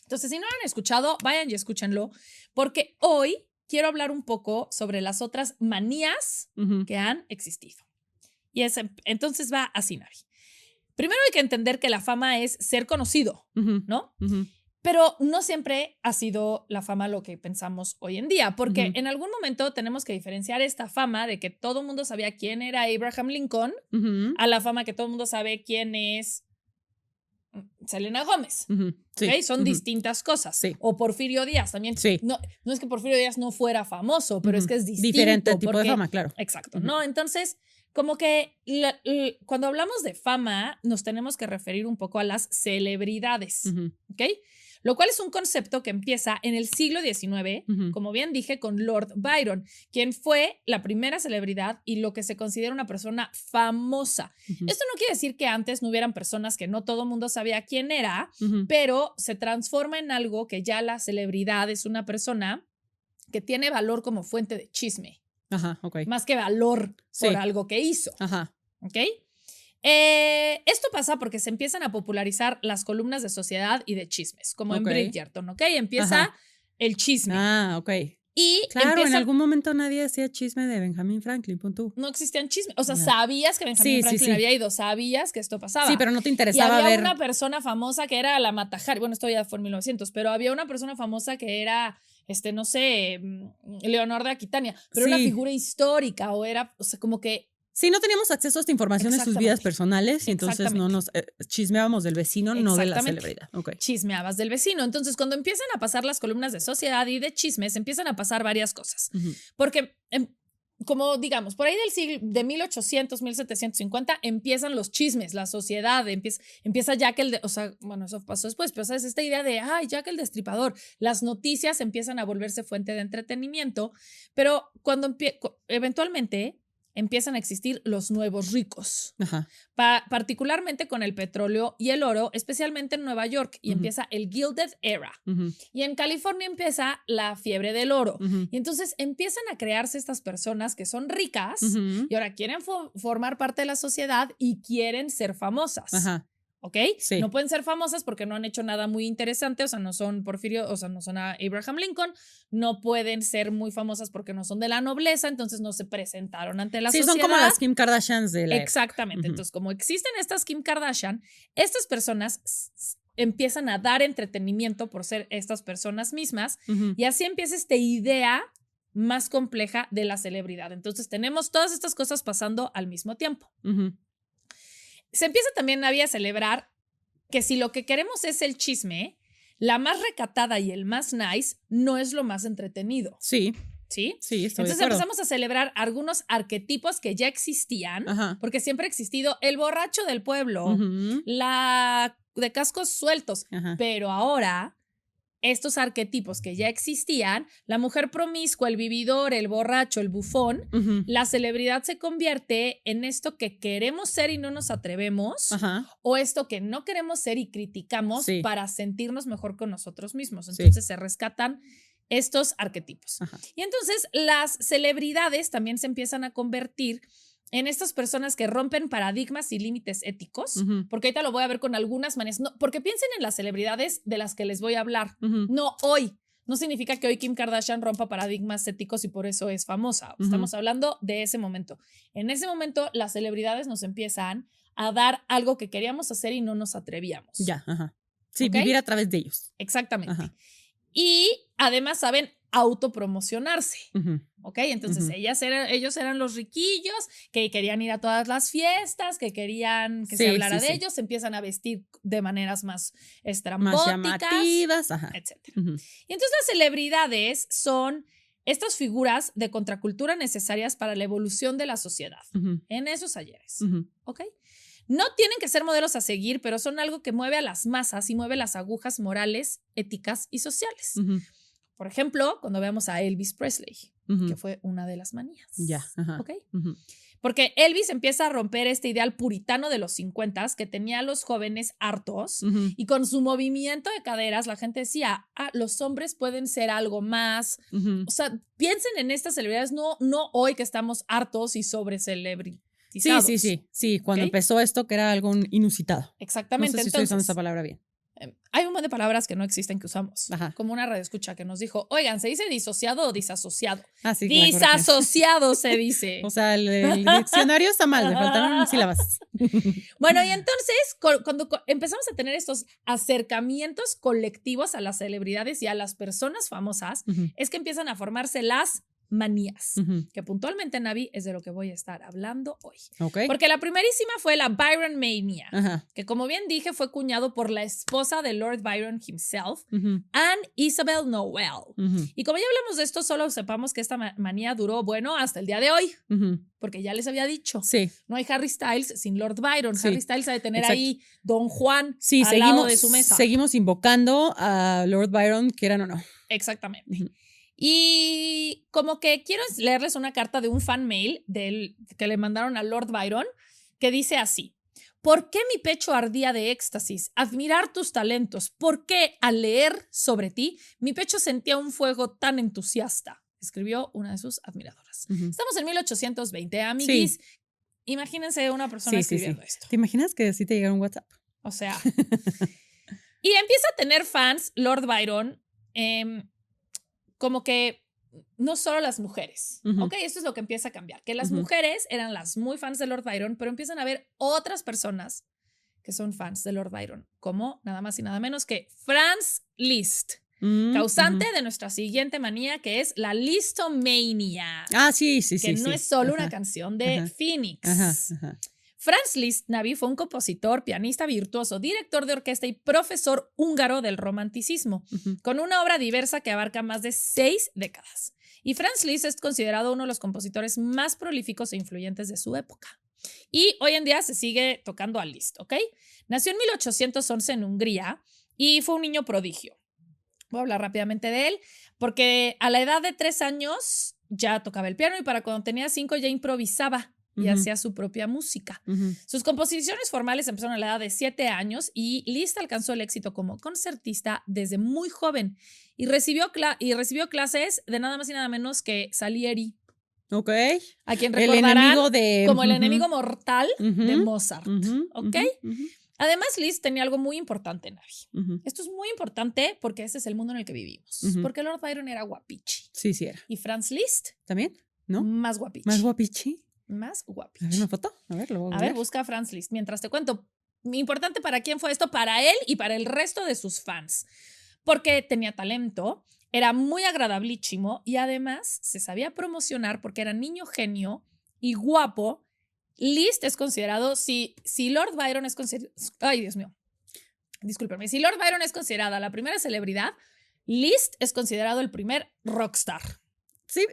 [SPEAKER 2] Entonces, si no lo han escuchado, vayan y escúchenlo, porque hoy quiero hablar un poco sobre las otras manías que han existido. Y entonces va así, Navi. Primero hay que entender que la fama es ser conocido, ¿no? Pero no siempre ha sido la fama lo que pensamos hoy en día, porque en algún momento tenemos que diferenciar esta fama de que todo el mundo sabía quién era Abraham Lincoln a la fama que todo el mundo sabe quién es Selena Gómez.
[SPEAKER 1] Sí.
[SPEAKER 2] ¿Okay? Son distintas cosas.
[SPEAKER 1] Sí.
[SPEAKER 2] O Porfirio Díaz también.
[SPEAKER 1] Sí.
[SPEAKER 2] No es que Porfirio Díaz no fuera famoso, pero es que es distinto.
[SPEAKER 1] Diferente tipo de fama, claro.
[SPEAKER 2] Exacto, ¿no? Entonces, como que cuando hablamos de fama, nos tenemos que referir un poco a las celebridades, ¿ok? Lo cual es un concepto que empieza en el siglo XIX, como bien dije, con Lord Byron, quien fue la primera celebridad y lo que se considera una persona famosa. Esto no quiere decir que antes no hubieran personas que no todo el mundo sabía quién era, pero se transforma en algo que ya la celebridad es una persona que tiene valor como fuente de chisme.
[SPEAKER 1] Ajá, ok.
[SPEAKER 2] Más que valor por algo que hizo.
[SPEAKER 1] Ajá.
[SPEAKER 2] ¿Ok? Esto pasa porque se empiezan a popularizar las columnas de sociedad y de chismes, como en Bridgerton, ¿ok? Empieza el chisme.
[SPEAKER 1] Ah, ok.
[SPEAKER 2] Y
[SPEAKER 1] claro, en algún momento nadie hacía chisme de Benjamin Franklin, pon tú.
[SPEAKER 2] No existían chismes. O sea, sabías que Benjamin Franklin había ido, sabías que esto pasaba.
[SPEAKER 1] Sí, pero no te interesaba
[SPEAKER 2] y había
[SPEAKER 1] ver.
[SPEAKER 2] Una persona famosa que era la Matajari. Bueno, esto ya fue en 1900, pero había una persona famosa que era, no sé, Leonor de Aquitania, pero era una figura histórica o sea, como que.
[SPEAKER 1] Sí, no teníamos acceso a esta información en sus vidas personales y entonces no nos chismeábamos del vecino, no de la celebridad. Okay.
[SPEAKER 2] Chismeabas del vecino. Entonces, cuando empiezan a pasar las columnas de sociedad y de chismes, empiezan a pasar varias cosas. Porque, como digamos, por ahí del siglo de 1800, 1750, empiezan los chismes, la sociedad, empieza Jack o sea, bueno, eso pasó después, pero sabes, esta idea de, Jack el Destripador, las noticias empiezan a volverse fuente de entretenimiento, pero cuando eventualmente empiezan a existir los nuevos ricos, particularmente con el petróleo y el oro, especialmente en Nueva York, y empieza el Gilded Era. Y en California empieza la fiebre del oro. Y entonces empiezan a crearse estas personas que son ricas y ahora quieren formar parte de la sociedad y quieren ser famosas. ¿Ok?
[SPEAKER 1] Sí.
[SPEAKER 2] No pueden ser famosas porque no han hecho nada muy interesante, o sea, no son Porfirio, o sea, no son a Abraham Lincoln, no pueden ser muy famosas porque no son de la nobleza, entonces no se presentaron ante la sociedad.
[SPEAKER 1] Sí, son como las Kim Kardashians de la
[SPEAKER 2] Exactamente. Entonces, como existen estas Kim Kardashian, estas personas empiezan a dar entretenimiento por ser estas personas mismas y así empieza esta idea más compleja de la celebridad. Entonces, tenemos todas estas cosas pasando al mismo tiempo. Se empieza también a celebrar que si lo que queremos es el chisme, la más recatada y el más nice no es lo más entretenido.
[SPEAKER 1] Sí.
[SPEAKER 2] ¿Sí?
[SPEAKER 1] Sí, estoy
[SPEAKER 2] Entonces
[SPEAKER 1] de acuerdo.
[SPEAKER 2] empezamos a celebrar algunos arquetipos que ya existían, porque siempre ha existido el borracho del pueblo, la de cascos sueltos, pero ahora estos arquetipos que ya existían, la mujer promiscua, el vividor, el borracho, el bufón, la celebridad se convierte en esto que queremos ser y no nos atrevemos, o esto que no queremos ser y criticamos para sentirnos mejor con nosotros mismos. Entonces se rescatan estos arquetipos. Y entonces las celebridades también se empiezan a convertir en estas personas que rompen paradigmas y límites éticos, porque ahorita lo voy a ver con algunas maneras, no, porque piensen en las celebridades de las que les voy a hablar, no hoy. No significa que hoy Kim Kardashian rompa paradigmas éticos y por eso es famosa. Estamos hablando de ese momento. En ese momento, las celebridades nos empiezan a dar algo que queríamos hacer y no nos atrevíamos.
[SPEAKER 1] Ya, Sí, vivir a través de ellos.
[SPEAKER 2] Exactamente. Y además saben autopromocionarse. ¿Ok? Entonces ellos eran los riquillos que querían ir a todas las fiestas, que querían que se hablara de ellos, se empiezan a vestir de maneras más estrambóticas,
[SPEAKER 1] más llamativas,
[SPEAKER 2] etc. Y entonces las celebridades son estas figuras de contracultura necesarias para la evolución de la sociedad en esos ayeres. ¿Ok? No tienen que ser modelos a seguir, pero son algo que mueve a las masas y mueve las agujas morales, éticas y sociales. Por ejemplo, cuando veamos a Elvis Presley, que fue una de las manías.
[SPEAKER 1] Ya.
[SPEAKER 2] ¿Ok? Porque Elvis empieza a romper este ideal puritano de los 50s que tenía a los jóvenes hartos y con su movimiento de caderas la gente decía, los hombres pueden ser algo más. O sea, piensen en estas celebridades, no hoy que estamos hartos y sobre celebrizados.
[SPEAKER 1] Sí, cuando empezó esto que era algo inusitado.
[SPEAKER 2] Exactamente.
[SPEAKER 1] No sé si estoy usando esa palabra bien.
[SPEAKER 2] Hay un montón de palabras que no existen que usamos.
[SPEAKER 1] Ajá.
[SPEAKER 2] Como una radioescucha que nos dijo, oigan, ¿se dice disociado o disasociado?
[SPEAKER 1] Ah, sí, claro,
[SPEAKER 2] Disasociado se dice.
[SPEAKER 1] O sea, el diccionario está mal, le faltaron sílabas.
[SPEAKER 2] Bueno, y entonces, cuando empezamos a tener estos acercamientos colectivos a las celebridades y a las personas famosas, es que empiezan a formarse las manías, que puntualmente, Navi, es de lo que voy a estar hablando hoy.
[SPEAKER 1] Okay.
[SPEAKER 2] Porque la primerísima fue la Byron Mania,
[SPEAKER 1] Ajá.
[SPEAKER 2] que como bien dije fue cuñado por la esposa de Lord Byron himself, Anne Isabel Noel. Y como ya hablamos de esto, solo sepamos que esta manía duró, bueno, hasta el día de hoy, porque ya les había dicho,
[SPEAKER 1] sí.
[SPEAKER 2] no hay Harry Styles sin Lord Byron.
[SPEAKER 1] Sí.
[SPEAKER 2] Harry Styles ha de tener
[SPEAKER 1] Exacto.
[SPEAKER 2] ahí Don Juan
[SPEAKER 1] Sí,
[SPEAKER 2] al lado de su mesa.
[SPEAKER 1] seguimos invocando a Lord Byron, quieran o no.
[SPEAKER 2] Exactamente. Y como que quiero leerles una carta de un fan mail que le mandaron a Lord Byron, que dice así: ¿por qué mi pecho ardía de éxtasis? Admirar tus talentos. ¿Por qué al leer sobre ti, mi pecho sentía un fuego tan entusiasta? Escribió una de sus admiradoras. Estamos en 1820, amiguis. Sí. Imagínense una persona escribiendo esto.
[SPEAKER 1] ¿Te imaginas que así te llegara un WhatsApp?
[SPEAKER 2] O sea. Y empieza a tener fans, Lord Byron, como que no solo las mujeres, ¿ok? Esto es lo que empieza a cambiar, que las mujeres eran las muy fans de Lord Byron, pero empiezan a haber otras personas que son fans de Lord Byron, como nada más y nada menos que Franz Liszt, causante de nuestra siguiente manía, que es la listomania.
[SPEAKER 1] Ah, sí.
[SPEAKER 2] Que no es solo una canción de Phoenix. Franz Liszt, Navi, fue un compositor, pianista virtuoso, director de orquesta y profesor húngaro del romanticismo, con una obra diversa que abarca más de 6 décadas. Y Franz Liszt es considerado uno de los compositores más prolíficos e influyentes de su época. Y hoy en día se sigue tocando a Liszt, ¿ok? Nació en 1811 en Hungría y fue un niño prodigio. Voy a hablar rápidamente de él, porque a la edad de 3 años ya tocaba el piano y para cuando tenía 5 ya improvisaba y hacía su propia música. Sus composiciones formales empezaron a la edad de 7 años y Liszt alcanzó el éxito como concertista desde muy joven y recibió clases de nada más y nada menos que Salieri.
[SPEAKER 1] Ok.
[SPEAKER 2] A quien recordarán como el enemigo mortal de Mozart. Ok. Además, Liszt tenía algo muy importante, Navi. Esto es muy importante porque ese es el mundo en el que vivimos. Porque Lord Byron era guapichi.
[SPEAKER 1] Sí era.
[SPEAKER 2] Y Franz Liszt.
[SPEAKER 1] ¿También? ¿No?
[SPEAKER 2] Más guapichi.
[SPEAKER 1] ¿Más guapichi?
[SPEAKER 2] Más guapichi.
[SPEAKER 1] A ver una foto. A ver,
[SPEAKER 2] busca a Franz Liszt. Mientras te cuento, importante para quién fue esto, para él y para el resto de sus fans. Porque tenía talento, era muy agradabilísimo y además se sabía promocionar porque era niño genio y guapo. Liszt es considerado, si Lord Byron es considerado, ay Dios mío, discúlpenme, si Lord Byron es considerada la primera celebridad, Liszt es considerado el primer rockstar.
[SPEAKER 1] Sí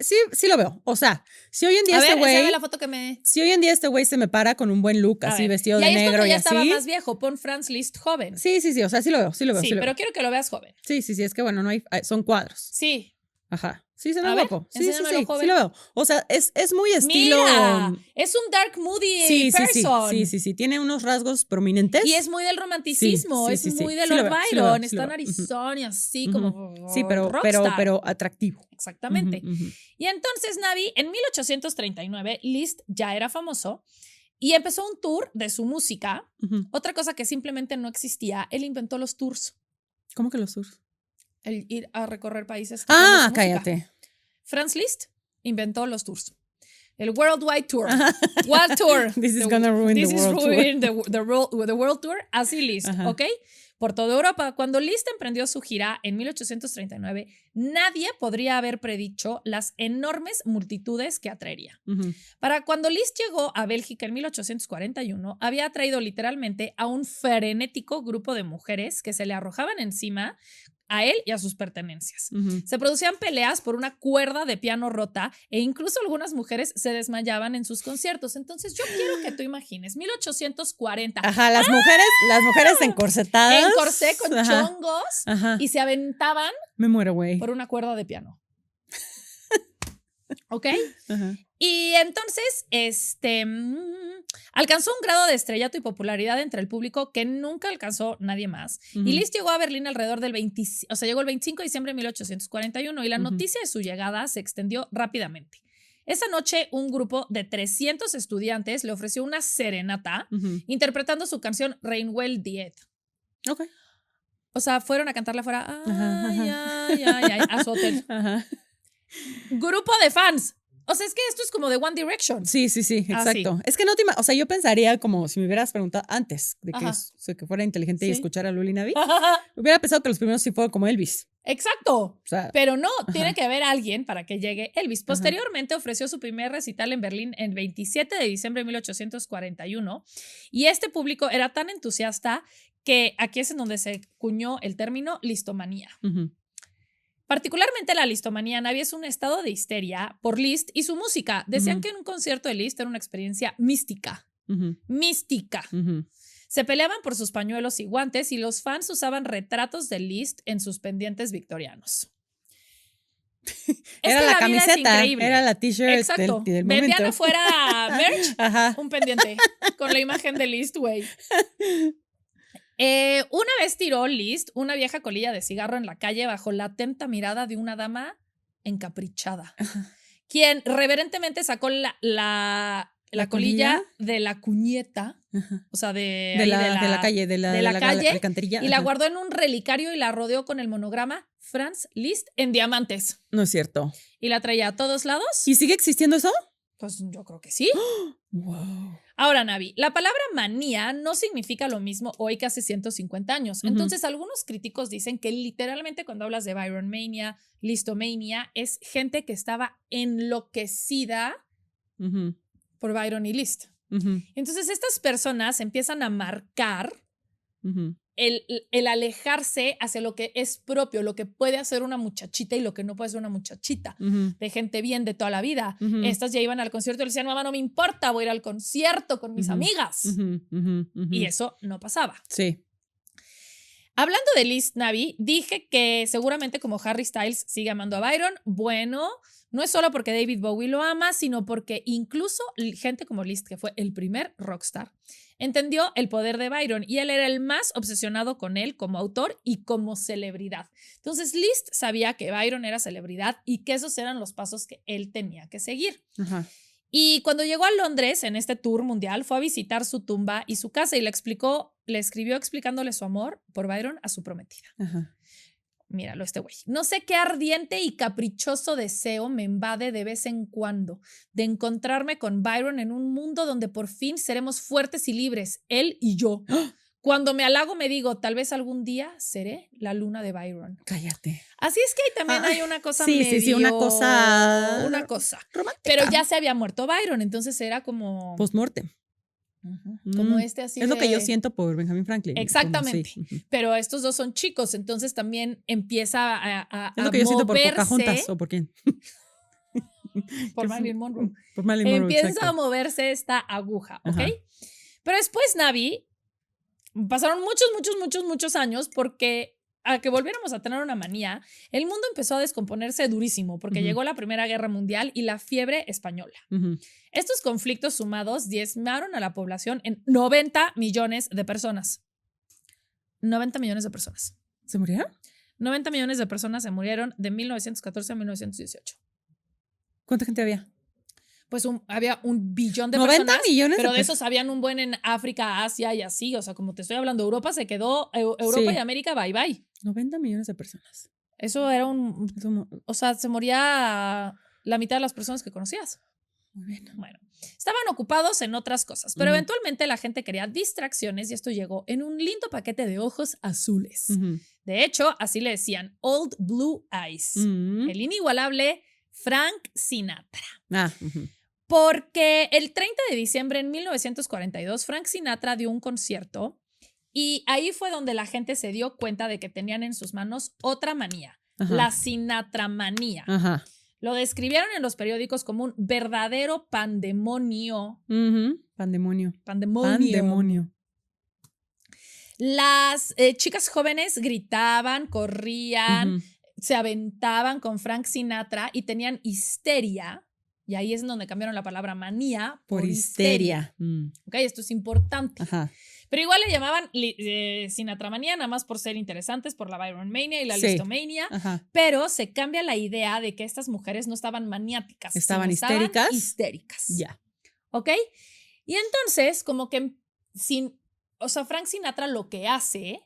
[SPEAKER 1] lo veo. O sea, si hoy en día
[SPEAKER 2] la foto que me...
[SPEAKER 1] Si hoy en día este güey se me para con un buen look, así vestido de negro y así.
[SPEAKER 2] Ya estaba más viejo, pon Franz Liszt joven.
[SPEAKER 1] Sí, o sea, sí lo veo. Sí,
[SPEAKER 2] pero quiero que lo veas joven.
[SPEAKER 1] Sí, es que bueno, no hay, son cuadros.
[SPEAKER 2] Sí.
[SPEAKER 1] Ajá. Sí, se ve guapo. Sí
[SPEAKER 2] joven.
[SPEAKER 1] Sí lo veo. O sea, es muy estilo...
[SPEAKER 2] Mira, es un dark moody person.
[SPEAKER 1] Sí. Tiene unos rasgos prominentes.
[SPEAKER 2] Y es muy del romanticismo, es muy de Lord Byron. Está en Arizona y así como
[SPEAKER 1] sí, pero atractivo.
[SPEAKER 2] Exactamente. Y entonces, Navi, en 1839, Liszt ya era famoso y empezó un tour de su música. Otra cosa que simplemente no existía, él inventó los tours.
[SPEAKER 1] ¿Cómo que los tours?
[SPEAKER 2] El ir a recorrer países.
[SPEAKER 1] Ah, cállate.
[SPEAKER 2] Franz Liszt inventó los tours. El Worldwide Tour. World Tour.
[SPEAKER 1] This is gonna ruin the world tour.
[SPEAKER 2] The World Tour. Así Liszt, ¿ok? Por toda Europa. Cuando Liszt emprendió su gira en 1839, nadie podría haber predicho las enormes multitudes que atraería. Para cuando Liszt llegó a Bélgica en 1841, había atraído literalmente a un frenético grupo de mujeres que se le arrojaban encima a él y a sus pertenencias. Se producían peleas por una cuerda de piano rota e incluso algunas mujeres se desmayaban en sus conciertos. Entonces yo quiero que tú imagines 1840.
[SPEAKER 1] Ajá, las mujeres encorsetadas.
[SPEAKER 2] En corsé con chongos y se aventaban.
[SPEAKER 1] Me muero, güey.
[SPEAKER 2] Por una cuerda de piano. ¿Ok? Y entonces, alcanzó un grado de estrellato y popularidad entre el público que nunca alcanzó nadie más. Y Liszt llegó a Berlín alrededor del llegó el 25 de diciembre de 1841 y la noticia de su llegada se extendió rápidamente. Esa noche, un grupo de 300 estudiantes le ofreció una serenata interpretando su canción Reinwell Diet.
[SPEAKER 1] Ok.
[SPEAKER 2] O sea, fueron a cantarla afuera.
[SPEAKER 1] Ajá,
[SPEAKER 2] Ay,
[SPEAKER 1] ajá.
[SPEAKER 2] ay, ay, ay, a su hotel.
[SPEAKER 1] Ajá.
[SPEAKER 2] Grupo de fans. O sea, es que esto es como de One Direction.
[SPEAKER 1] Sí, exacto. Es que no o sea, yo pensaría como si me hubieras preguntado antes de que,
[SPEAKER 2] Ajá.
[SPEAKER 1] que fuera inteligente y
[SPEAKER 2] Sí.
[SPEAKER 1] escuchara a Luli Navi, hubiera pensado que los primeros sí fueron como Elvis.
[SPEAKER 2] Exacto.
[SPEAKER 1] O sea,
[SPEAKER 2] Pero no,
[SPEAKER 1] Ajá.
[SPEAKER 2] tiene que haber alguien para que llegue Elvis.
[SPEAKER 1] Ajá.
[SPEAKER 2] Posteriormente ofreció su primer recital en Berlín el 27 de diciembre de 1841 y este público era tan entusiasta que aquí es en donde se cuñó el término listomanía.
[SPEAKER 1] ujú,
[SPEAKER 2] Particularmente la listomanía Navi es un estado de histeria por Liszt y su música. Decían
[SPEAKER 1] Ujú.
[SPEAKER 2] que en un concierto de Liszt era una experiencia mística.
[SPEAKER 1] ujú,
[SPEAKER 2] Mística.
[SPEAKER 1] ujú.
[SPEAKER 2] Se peleaban por sus pañuelos y guantes y los fans usaban retratos de Liszt en sus pendientes victorianos.
[SPEAKER 1] Era la
[SPEAKER 2] vida es
[SPEAKER 1] camiseta,
[SPEAKER 2] increíble.
[SPEAKER 1] era la t-shirt
[SPEAKER 2] Exacto.
[SPEAKER 1] del
[SPEAKER 2] Vendían
[SPEAKER 1] momento.
[SPEAKER 2] afuera merch,
[SPEAKER 1] Ajá.
[SPEAKER 2] un pendiente con la imagen de Liszt, güey. Una vez tiró Liszt una vieja colilla de cigarro en la calle bajo la atenta mirada de una dama encaprichada, quien reverentemente sacó la colilla de la cuñeta,
[SPEAKER 1] Ajá.
[SPEAKER 2] o sea, de
[SPEAKER 1] la calle, de la
[SPEAKER 2] calle,
[SPEAKER 1] alcantarilla.
[SPEAKER 2] y la
[SPEAKER 1] Ajá.
[SPEAKER 2] guardó en un relicario y la rodeó con el monograma Franz Liszt en diamantes.
[SPEAKER 1] No es cierto.
[SPEAKER 2] Y la traía a todos lados.
[SPEAKER 1] ¿Y sigue existiendo eso?
[SPEAKER 2] Pues yo creo que sí.
[SPEAKER 1] Wow.
[SPEAKER 2] Ahora, Navi, la palabra manía no significa lo mismo hoy que hace 150 años.
[SPEAKER 1] Ujú.
[SPEAKER 2] Entonces, algunos críticos dicen que literalmente cuando hablas de Byron Mania, Listomania, es gente que estaba enloquecida
[SPEAKER 1] Ujú,
[SPEAKER 2] por Byron y Liszt.
[SPEAKER 1] ujú,
[SPEAKER 2] Entonces, estas personas empiezan a marcar
[SPEAKER 1] ujú,
[SPEAKER 2] el alejarse hacia lo que es propio, lo que puede hacer una muchachita y lo que no puede hacer una muchachita,
[SPEAKER 1] ujú,
[SPEAKER 2] de gente bien de toda la vida.
[SPEAKER 1] ujú.
[SPEAKER 2] Estas ya iban al concierto y le decían, mamá, no me importa, voy a ir al concierto con mis
[SPEAKER 1] Ujú,
[SPEAKER 2] amigas.
[SPEAKER 1] ujú, ujú, ujú.
[SPEAKER 2] Y eso no pasaba.
[SPEAKER 1] Sí.
[SPEAKER 2] Hablando de Liszt, Navi, dije que seguramente como Harry Styles sigue amando a Byron. Bueno, no es solo porque David Bowie lo ama, sino porque incluso gente como Liszt, que fue el primer rockstar, entendió el poder de Byron y él era el más obsesionado con él como autor y como celebridad. Entonces Liszt sabía que Byron era celebridad y que esos eran los pasos que él tenía que seguir.
[SPEAKER 1] Ajá.
[SPEAKER 2] Y cuando llegó a Londres en este tour mundial, fue a visitar su tumba y su casa y le escribió explicándole su amor por Byron a su prometida.
[SPEAKER 1] Ajá.
[SPEAKER 2] Míralo este güey. No sé qué ardiente y caprichoso deseo me invade de vez en cuando de encontrarme con Byron en un mundo donde por fin seremos fuertes y libres, él y yo. Cuando me halago me digo, tal vez algún día seré la luna de Byron.
[SPEAKER 1] Cállate.
[SPEAKER 2] Así es que ahí también hay una cosa
[SPEAKER 1] sí,
[SPEAKER 2] medio...
[SPEAKER 1] sí, una cosa...
[SPEAKER 2] Una cosa.
[SPEAKER 1] romántica.
[SPEAKER 2] Pero ya se había muerto Byron, entonces era como...
[SPEAKER 1] Postmortem.
[SPEAKER 2] Como este así
[SPEAKER 1] Es lo que
[SPEAKER 2] de-
[SPEAKER 1] yo siento por Benjamin Franklin.
[SPEAKER 2] Exactamente.
[SPEAKER 1] Como, sí.
[SPEAKER 2] Pero estos dos son chicos, entonces también empieza a
[SPEAKER 1] Es lo que yo siento por
[SPEAKER 2] moverse
[SPEAKER 1] Pocahontas o por quién.
[SPEAKER 2] por Marilyn Monroe.
[SPEAKER 1] Por Marilyn Monroe,
[SPEAKER 2] Empieza a
[SPEAKER 1] exacto.
[SPEAKER 2] moverse esta aguja, ¿ok?
[SPEAKER 1] Ajá.
[SPEAKER 2] Pero después, Navi, pasaron muchos años porque a que volviéramos a tener una manía, el mundo empezó a descomponerse durísimo porque
[SPEAKER 1] Ujú.
[SPEAKER 2] llegó la Primera Guerra Mundial y la fiebre española.
[SPEAKER 1] Ujú.
[SPEAKER 2] Estos conflictos sumados diezmaron a la población en 90 millones de personas. 90 millones de personas.
[SPEAKER 1] ¿Se murieron?
[SPEAKER 2] 90 millones de personas se murieron de 1914 a 1918.
[SPEAKER 1] ¿Cuánta gente había?
[SPEAKER 2] Pues había 1 billón de
[SPEAKER 1] 90
[SPEAKER 2] personas,
[SPEAKER 1] millones de
[SPEAKER 2] pero de
[SPEAKER 1] personas.
[SPEAKER 2] esos habían un buen en África, Asia y así. O sea, como te estoy hablando, Europa se quedó, Europa
[SPEAKER 1] Sí.
[SPEAKER 2] y América, bye bye.
[SPEAKER 1] 90 millones de personas.
[SPEAKER 2] Eso era un,
[SPEAKER 1] Eso
[SPEAKER 2] o sea, se moría la mitad de las personas que conocías.
[SPEAKER 1] muy bien.
[SPEAKER 2] Bueno, estaban ocupados en otras cosas, pero
[SPEAKER 1] Ujú.
[SPEAKER 2] eventualmente la gente quería distracciones y esto llegó en un lindo paquete de ojos azules.
[SPEAKER 1] Ujú.
[SPEAKER 2] De hecho, así le decían Old Blue Eyes,
[SPEAKER 1] Mm.
[SPEAKER 2] el inigualable Frank Sinatra.
[SPEAKER 1] Ujú.
[SPEAKER 2] Porque el 30 de diciembre de 1942, Frank Sinatra dio un concierto y ahí fue donde la gente se dio cuenta de que tenían en sus manos otra manía,
[SPEAKER 1] Ajá.
[SPEAKER 2] la Sinatramanía.
[SPEAKER 1] Ajá.
[SPEAKER 2] Lo describieron en los periódicos como un verdadero pandemonio.
[SPEAKER 1] Ujú. Pandemonio.
[SPEAKER 2] Pandemonio. Las chicas jóvenes gritaban, corrían,
[SPEAKER 1] Ujú.
[SPEAKER 2] se aventaban con Frank Sinatra y tenían histeria. Y ahí es donde cambiaron la palabra manía
[SPEAKER 1] Por histeria. Mm.
[SPEAKER 2] Ok, esto es importante.
[SPEAKER 1] Ajá.
[SPEAKER 2] Pero igual le llamaban Sinatramanía, nada más por ser interesantes, por la Byron Mania y la
[SPEAKER 1] Sí.
[SPEAKER 2] Listomania.
[SPEAKER 1] Ajá.
[SPEAKER 2] Pero se cambia la idea de que estas mujeres no estaban maniáticas.
[SPEAKER 1] Estaban
[SPEAKER 2] sino
[SPEAKER 1] histéricas.
[SPEAKER 2] Histéricas.
[SPEAKER 1] Ya.
[SPEAKER 2] ¿Ok? Y entonces, como que o sea, Frank Sinatra lo que hace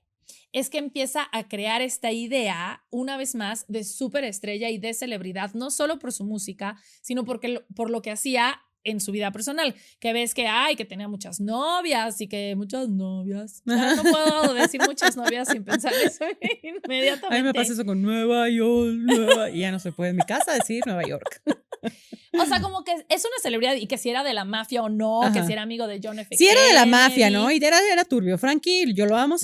[SPEAKER 2] es que empieza a crear esta idea, una vez más, de superestrella y de celebridad, no solo por su música, sino por lo que hacía en su vida personal, que ves que tenía muchas novias y que muchas novias. O sea, no puedo decir muchas novias sin pensar eso inmediatamente.
[SPEAKER 1] A mí me pasa eso con Nueva York, y ya no se puede en mi casa decir Nueva York.
[SPEAKER 2] O sea, como que es una celebridad y que si era de la mafia o no, que si era amigo de John F.
[SPEAKER 1] Sí, era de la
[SPEAKER 2] Kennedy.
[SPEAKER 1] mafia, ¿no? Y era turbio. Frankie, yo lo amo,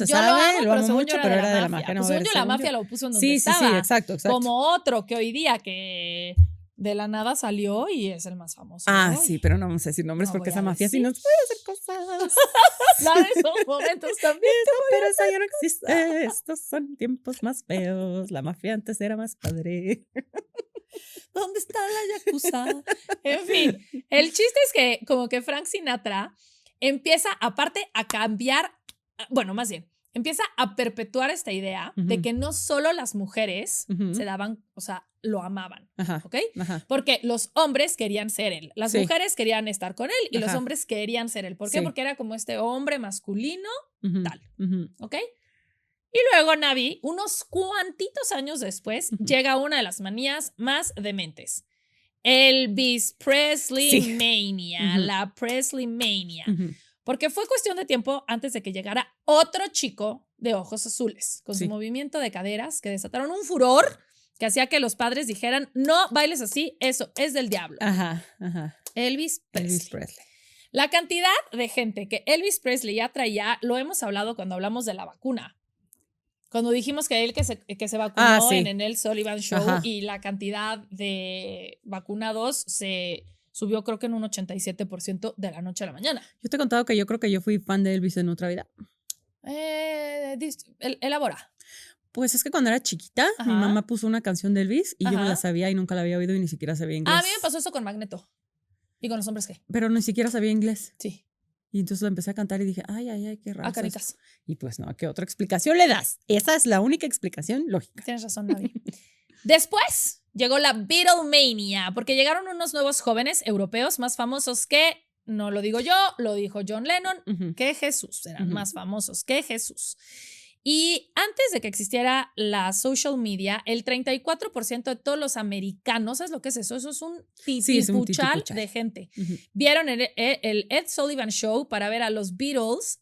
[SPEAKER 1] lo amo mucho, pero era de la mafia.
[SPEAKER 2] No, según yo, la mafia lo puso en donde
[SPEAKER 1] sí,
[SPEAKER 2] estaba.
[SPEAKER 1] Sí, exacto.
[SPEAKER 2] Como otro que hoy día que de la nada salió y es el más famoso.
[SPEAKER 1] Ah, sí, pero no vamos a decir nombres porque esa mafia sí nos puede hacer cosas.
[SPEAKER 2] Claro, esos momentos también.
[SPEAKER 1] Pero esa ya no existe. Estos son tiempos más feos. La mafia antes era más padre.
[SPEAKER 2] ¿Dónde está la yakuza? En fin, el chiste es que como que Frank Sinatra empieza aparte a cambiar, bueno, más bien, empieza a perpetuar esta idea de que no solo las mujeres se daban, o sea, lo amaban, ¿ok? Porque los hombres querían ser él, las mujeres querían estar con él y los hombres querían ser él. ¿Por qué? Porque era como este hombre masculino, tal, ¿ok? Y luego Navi, unos cuantitos años después, llega una de las manías más dementes. Elvis Presley Mania, la Presley Mania. Porque fue cuestión de tiempo antes de que llegara otro chico de ojos azules, con su movimiento de caderas que desataron un furor que hacía que los padres dijeran, no bailes así, eso es del diablo. Elvis Presley. La cantidad de gente que Elvis Presley atraía, lo hemos hablado cuando hablamos de la vacuna. Cuando dijimos que él que se vacunó en el Sullivan Show y la cantidad de vacunados se subió creo que en un 87% de la noche a la mañana.
[SPEAKER 1] Yo te he contado que yo creo que yo fui fan de Elvis en otra vida.
[SPEAKER 2] Elabora.
[SPEAKER 1] Pues es que cuando era chiquita, mi mamá puso una canción de Elvis y yo me la sabía y nunca la había oído y ni siquiera sabía inglés.
[SPEAKER 2] A mí me pasó eso con Magneto y con Los Hombres G.
[SPEAKER 1] Pero ni siquiera sabía inglés.
[SPEAKER 2] Sí.
[SPEAKER 1] Y entonces lo empecé a cantar y dije, ay, qué raro.
[SPEAKER 2] Canicas.
[SPEAKER 1] Y pues no, ¿qué otra explicación le das? Esa es la única explicación lógica.
[SPEAKER 2] Tienes razón, Navi. Después llegó la Beatlemania, porque llegaron unos nuevos jóvenes europeos más famosos que, no lo digo yo, lo dijo John Lennon, que Jesús. Eran más famosos que Jesús. Y antes de que existiera la social media, el 34% de todos los americanos, ¿sabes lo que es eso? Eso es un titipuchal de gente. Vieron el Ed Sullivan Show para ver a los Beatles.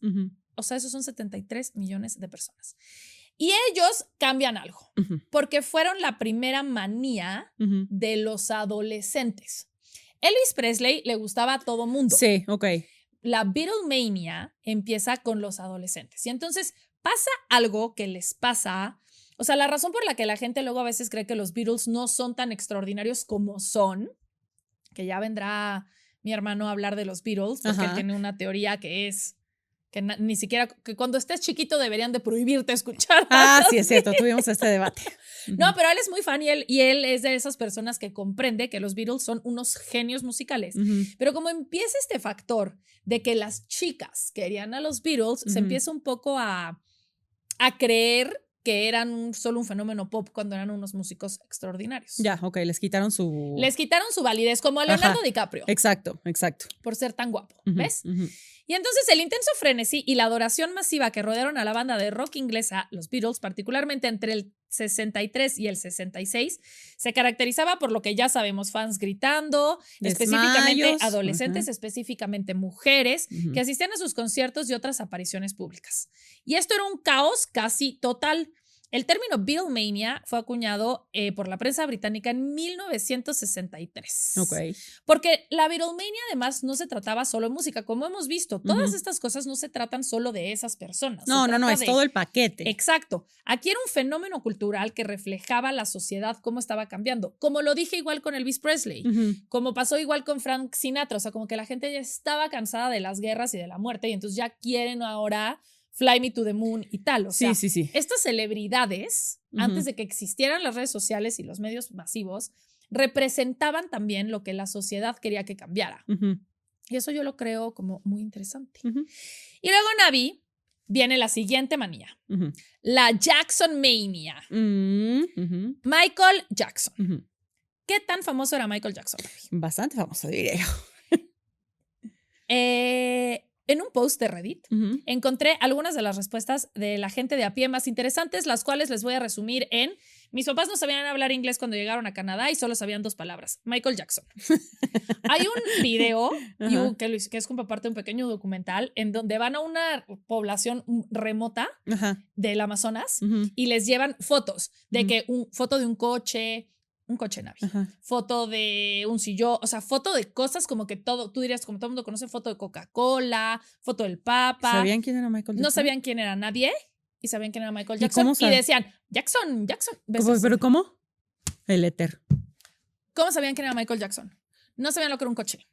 [SPEAKER 2] O sea, esos son 73 millones de personas. Y ellos cambian algo, porque fueron la primera manía de los adolescentes. Elvis Presley le gustaba a todo mundo.
[SPEAKER 1] Sí, ok.
[SPEAKER 2] La Beatlemania empieza con los adolescentes. Y entonces pasa algo que les pasa. O sea, la razón por la que la gente luego a veces cree que los Beatles no son tan extraordinarios como son, que ya vendrá mi hermano a hablar de los Beatles, porque él tiene una teoría que es que ni siquiera, que cuando estés chiquito deberían de prohibirte escuchar.
[SPEAKER 1] Sí, es cierto, tuvimos este debate.
[SPEAKER 2] No, pero él es muy fan y él es de esas personas que comprende que los Beatles son unos genios musicales. Pero como empieza este factor de que las chicas querían a los Beatles, se empieza un poco a creer que eran solo un fenómeno pop cuando eran unos músicos extraordinarios.
[SPEAKER 1] Ya, ok, les quitaron su
[SPEAKER 2] validez, como a Leonardo DiCaprio.
[SPEAKER 1] Exacto.
[SPEAKER 2] Por ser tan guapo, ¿ves? Y entonces el intenso frenesí y la adoración masiva que rodearon a la banda de rock inglesa, los Beatles, particularmente entre el 63 y el 66, se caracterizaba por lo que ya sabemos, fans gritando, específicamente adolescentes, específicamente mujeres, que asistían a sus conciertos y otras apariciones públicas. Y esto era un caos casi total. El término Beatlemania fue acuñado por la prensa británica en 1963.
[SPEAKER 1] Ok.
[SPEAKER 2] Porque la Beatlemania además no se trataba solo de música. Como hemos visto, todas estas cosas no se tratan solo de esas personas.
[SPEAKER 1] No, es todo el paquete.
[SPEAKER 2] Exacto. Aquí era un fenómeno cultural que reflejaba la sociedad, cómo estaba cambiando. Como lo dije igual con Elvis Presley, como pasó igual con Frank Sinatra. O sea, como que la gente ya estaba cansada de las guerras y de la muerte y entonces ya quieren ahora Fly Me to the Moon y tal. O sea, estas celebridades, antes de que existieran las redes sociales y los medios masivos, representaban también lo que la sociedad quería que cambiara. Y eso yo lo creo como muy interesante. Y luego, Navi, viene la siguiente manía. La Jackson Mania. Michael Jackson. ¿Qué tan famoso era Michael Jackson?
[SPEAKER 1] Bastante famoso, diría yo.
[SPEAKER 2] en un post de Reddit, encontré algunas de las respuestas de la gente de a pie más interesantes, las cuales les voy a resumir en: mis papás no sabían hablar inglés cuando llegaron a Canadá y solo sabían 2 palabras: Michael Jackson. Hay un video que es como parte de un pequeño documental en donde van a una población remota del Amazonas y les llevan fotos de que foto de un coche Navi, foto de un sillón, o sea, foto de cosas como que todo, tú dirías, como todo el mundo conoce, foto de Coca-Cola, foto del Papa.
[SPEAKER 1] ¿Sabían quién era Michael Jackson?
[SPEAKER 2] No sabían quién era nadie y sabían quién era Michael Jackson y decían, Jackson.
[SPEAKER 1] ¿Pero cómo? El éter.
[SPEAKER 2] ¿Cómo sabían quién era Michael Jackson? No sabían lo que era un coche.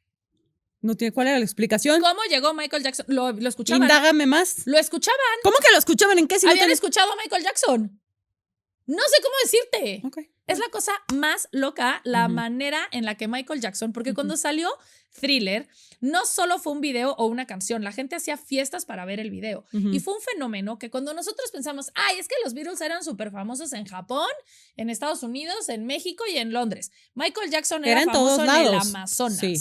[SPEAKER 1] No tiene, ¿cuál era la explicación?
[SPEAKER 2] ¿Cómo llegó Michael Jackson? Lo escuchaban.
[SPEAKER 1] Indágame más.
[SPEAKER 2] Lo escuchaban.
[SPEAKER 1] ¿Cómo que lo escuchaban? ¿En qué? Si
[SPEAKER 2] habían escuchado a Michael Jackson. No sé cómo decirte.
[SPEAKER 1] Okay.
[SPEAKER 2] Es la cosa más loca, la manera en la que Michael Jackson, porque cuando salió Thriller, no solo fue un video o una canción, la gente hacía fiestas para ver el video. Y fue un fenómeno que cuando nosotros pensamos, ay, es que los Beatles eran súper famosos en Japón, en Estados Unidos, en México y en Londres. Michael Jackson era famoso en el Amazonas. Sí.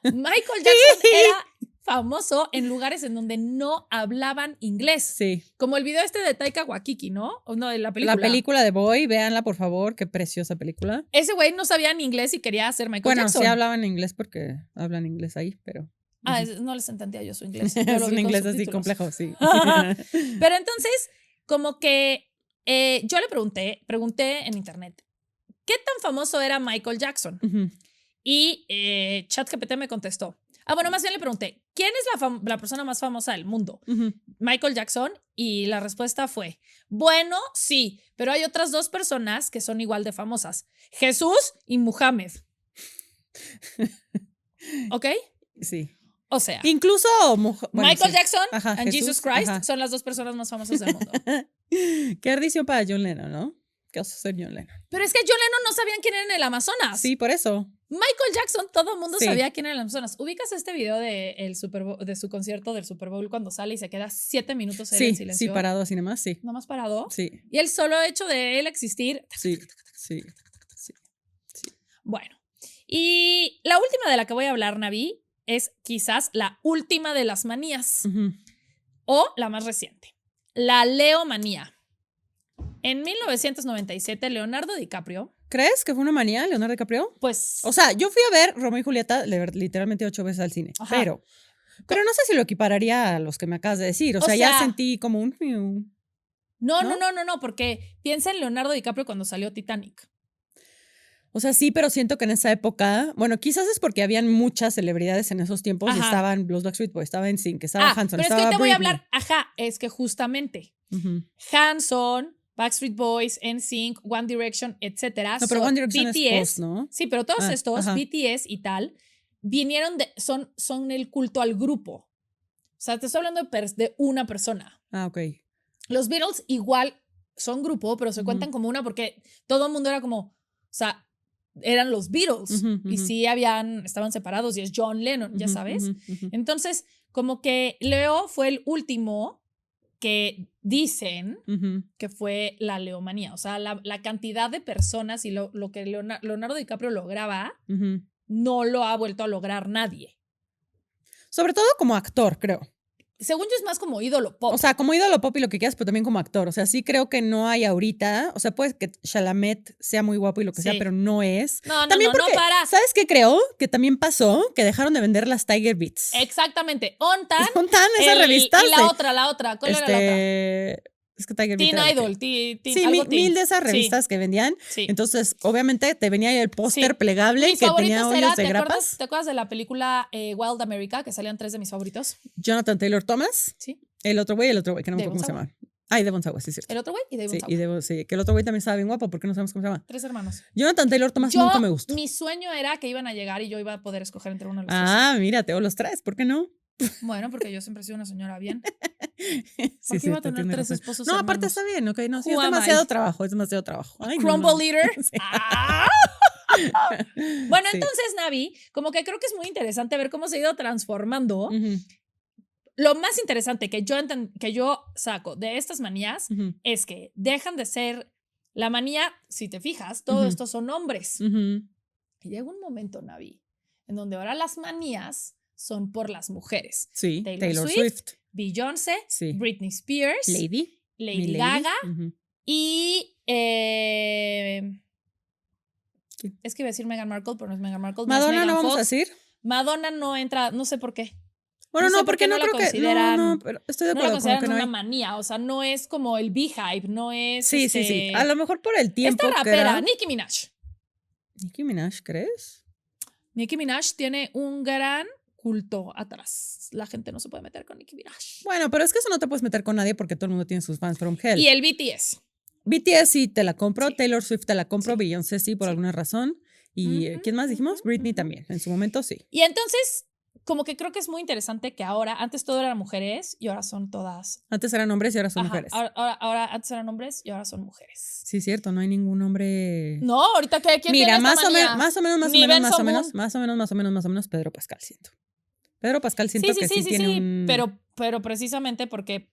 [SPEAKER 2] Michael Jackson era famoso en lugares en donde no hablaban inglés. Sí. Como el video de Taika Waititi, ¿no? O no, de la película.
[SPEAKER 1] La película de Boy, véanla por favor, qué preciosa película.
[SPEAKER 2] Ese güey no sabía ni inglés y quería hacer Michael Jackson.
[SPEAKER 1] Bueno, sí hablaban inglés porque hablan inglés ahí, pero...
[SPEAKER 2] No les entendía yo su inglés.
[SPEAKER 1] Es un inglés así complejo, sí.
[SPEAKER 2] Pero entonces, como que yo le pregunté en internet, ¿qué tan famoso era Michael Jackson? Y ChatGPT me contestó. Bueno, más bien le pregunté, ¿quién es la persona más famosa del mundo? Michael Jackson. Y la respuesta fue, bueno, sí, pero hay otras 2 personas que son igual de famosas: Jesús y Muhammad. ¿Ok?
[SPEAKER 1] Sí.
[SPEAKER 2] O sea,
[SPEAKER 1] incluso
[SPEAKER 2] Michael Jackson y Jesus Christ son las 2 personas más famosas del mundo.
[SPEAKER 1] Qué ardición para John Lennon, ¿no? ¿Qué oso ser John Lennon?
[SPEAKER 2] Pero es que John Lennon no sabían quién era en el Amazonas.
[SPEAKER 1] Sí, por eso.
[SPEAKER 2] Michael Jackson, todo el mundo sabía quién era en el Amazonas. ¿Ubicas este video de su concierto del Super Bowl cuando sale y se queda 7 minutos en silencio?
[SPEAKER 1] Sí, parado así nomás, sí.
[SPEAKER 2] ¿Nomás parado?
[SPEAKER 1] Sí.
[SPEAKER 2] Y el solo hecho de él existir.
[SPEAKER 1] Sí.
[SPEAKER 2] Bueno, y la última de la que voy a hablar, Navi, es quizás la última de las manías. O la más reciente. La leomanía. En 1997, Leonardo DiCaprio...
[SPEAKER 1] ¿Crees que fue una manía, Leonardo DiCaprio?
[SPEAKER 2] Pues...
[SPEAKER 1] O sea, yo fui a ver Romeo y Julieta literalmente 8 veces al cine. Pero no sé si lo equipararía a los que me acabas de decir. O sea, ya sentí como un...
[SPEAKER 2] No, porque piensa en Leonardo DiCaprio cuando salió Titanic.
[SPEAKER 1] O sea, sí, pero siento que en esa época, bueno, quizás es porque habían muchas celebridades en esos tiempos. Estaban los Backstreet Boys, estaba NSYNC, estaba Hanson,
[SPEAKER 2] pero
[SPEAKER 1] estaba
[SPEAKER 2] es que te voy a
[SPEAKER 1] Britney.
[SPEAKER 2] hablar, es que justamente Hanson, Backstreet Boys, NSYNC, One Direction, etcétera.
[SPEAKER 1] No, pero One Direction
[SPEAKER 2] BTS,
[SPEAKER 1] es post, ¿no?
[SPEAKER 2] Sí, pero todos estos, BTS y tal, vinieron son el culto al grupo. O sea, te estoy hablando de una persona.
[SPEAKER 1] Ok.
[SPEAKER 2] Los Beatles igual son grupo, pero se cuentan como una porque todo el mundo era como, o sea, eran los Beatles y sí estaban separados y es John Lennon, ya sabes. Entonces, como que Leo fue el último que dicen que fue la leomanía. O sea, la cantidad de personas y lo que Leonardo DiCaprio lograba no lo ha vuelto a lograr nadie.
[SPEAKER 1] Sobre todo como actor, creo.
[SPEAKER 2] Según yo es más como ídolo pop.
[SPEAKER 1] O sea, como ídolo pop y lo que quieras, pero también como actor. O sea, sí creo que no hay ahorita. O sea, puede que Chalamet sea muy guapo y lo que sea, pero no es.
[SPEAKER 2] No,
[SPEAKER 1] también
[SPEAKER 2] no para.
[SPEAKER 1] ¿Sabes qué creo? Que también pasó que dejaron de vender las Tiger Beats.
[SPEAKER 2] Exactamente. Ontan
[SPEAKER 1] esas revistas.
[SPEAKER 2] Y la otra. ¿Cuál era la otra?
[SPEAKER 1] Es que Tiger
[SPEAKER 2] Teen
[SPEAKER 1] Beats
[SPEAKER 2] Idol.
[SPEAKER 1] Sí, mil de esas revistas que vendían. Sí. Entonces, obviamente, te venía ahí el póster plegable que tenía hoyos de grapas.
[SPEAKER 2] ¿Te acuerdas de la película Wild America? Que salían 3 de mis favoritos.
[SPEAKER 1] Jonathan Taylor Thomas.
[SPEAKER 2] Sí.
[SPEAKER 1] El otro güey, que no me acuerdo cómo se llama. Devon Sawa, sí, es cierto.
[SPEAKER 2] El otro güey y Devon Sawa.
[SPEAKER 1] Sí, que el otro güey también estaba bien guapo, porque no sabemos cómo se llama.
[SPEAKER 2] 3 hermanos.
[SPEAKER 1] Jonathan Taylor Thomas nunca me gustó.
[SPEAKER 2] Mi sueño era que iban a llegar y yo iba a poder escoger entre uno de los
[SPEAKER 1] 3. Mira, te los traes, ¿por qué no?
[SPEAKER 2] Bueno, porque yo siempre he sido una señora bien.
[SPEAKER 1] Sí,
[SPEAKER 2] iba a tener 3 esposos.
[SPEAKER 1] No, aparte está bien, ¿ok? No, sí, es demasiado trabajo, Ay,
[SPEAKER 2] Crumble Leader. Sí. Bueno, entonces, Navi, como que creo que es muy interesante ver cómo se ha ido transformando. Lo más interesante que yo saco de estas manías es que dejan de ser la manía, si te fijas, todo esto son hombres. Y llega un momento, Navi, en donde ahora las manías son por las mujeres.
[SPEAKER 1] Sí,
[SPEAKER 2] Taylor Swift. Beyoncé,
[SPEAKER 1] Sí.
[SPEAKER 2] Britney Spears,
[SPEAKER 1] Lady
[SPEAKER 2] Gaga
[SPEAKER 1] Ujú.
[SPEAKER 2] y...
[SPEAKER 1] ¿Quién?
[SPEAKER 2] es que iba a decir Meghan Markle, pero no es Meghan Markle.
[SPEAKER 1] Madonna
[SPEAKER 2] es
[SPEAKER 1] no
[SPEAKER 2] Megan
[SPEAKER 1] vamos a
[SPEAKER 2] Fox.
[SPEAKER 1] decir.
[SPEAKER 2] Madonna no entra, no sé por qué.
[SPEAKER 1] Bueno,
[SPEAKER 2] No sé
[SPEAKER 1] no,
[SPEAKER 2] por
[SPEAKER 1] porque
[SPEAKER 2] qué
[SPEAKER 1] no
[SPEAKER 2] no la
[SPEAKER 1] creo que
[SPEAKER 2] consideran-
[SPEAKER 1] no, pero estoy de
[SPEAKER 2] No la
[SPEAKER 1] acuerdo con
[SPEAKER 2] consideran
[SPEAKER 1] que no
[SPEAKER 2] una
[SPEAKER 1] hay.
[SPEAKER 2] manía, o sea, no es como el Beehive, no es
[SPEAKER 1] Sí, sí. A lo mejor por el tiempo
[SPEAKER 2] esta
[SPEAKER 1] que
[SPEAKER 2] rapera,
[SPEAKER 1] era.
[SPEAKER 2] Nicki Minaj.
[SPEAKER 1] Nicki Minaj, ¿crees?
[SPEAKER 2] Nicki Minaj tiene un gran culto atrás. La gente no se puede meter con Nicki Minaj.
[SPEAKER 1] Bueno, pero es que eso no te puedes meter con nadie porque todo el mundo tiene sus fans from hell.
[SPEAKER 2] Y el BTS.
[SPEAKER 1] BTS sí te la compro,
[SPEAKER 2] Sí.
[SPEAKER 1] Taylor Swift te la compro,
[SPEAKER 2] Sí.
[SPEAKER 1] Beyoncé sí por
[SPEAKER 2] Sí.
[SPEAKER 1] alguna razón. Y
[SPEAKER 2] Ujú,
[SPEAKER 1] ¿quién más dijimos?
[SPEAKER 2] ujú,
[SPEAKER 1] Britney
[SPEAKER 2] ujú.
[SPEAKER 1] también, en su momento sí.
[SPEAKER 2] Y entonces, como que creo que es muy interesante que ahora, antes todo eran mujeres y ahora son todas.
[SPEAKER 1] Antes eran hombres y ahora son
[SPEAKER 2] Ajá,
[SPEAKER 1] mujeres.
[SPEAKER 2] ahora antes eran hombres y ahora son mujeres.
[SPEAKER 1] Sí, cierto, no hay ningún hombre.
[SPEAKER 2] No, ahorita ¿quién tiene
[SPEAKER 1] Mira,
[SPEAKER 2] esta
[SPEAKER 1] más o
[SPEAKER 2] manía?
[SPEAKER 1] menos,
[SPEAKER 2] Ni Benson Boone.
[SPEAKER 1] más o menos, Pedro Pascal siento. Pedro Pascal siento que sí tiene un.
[SPEAKER 2] Pero precisamente porque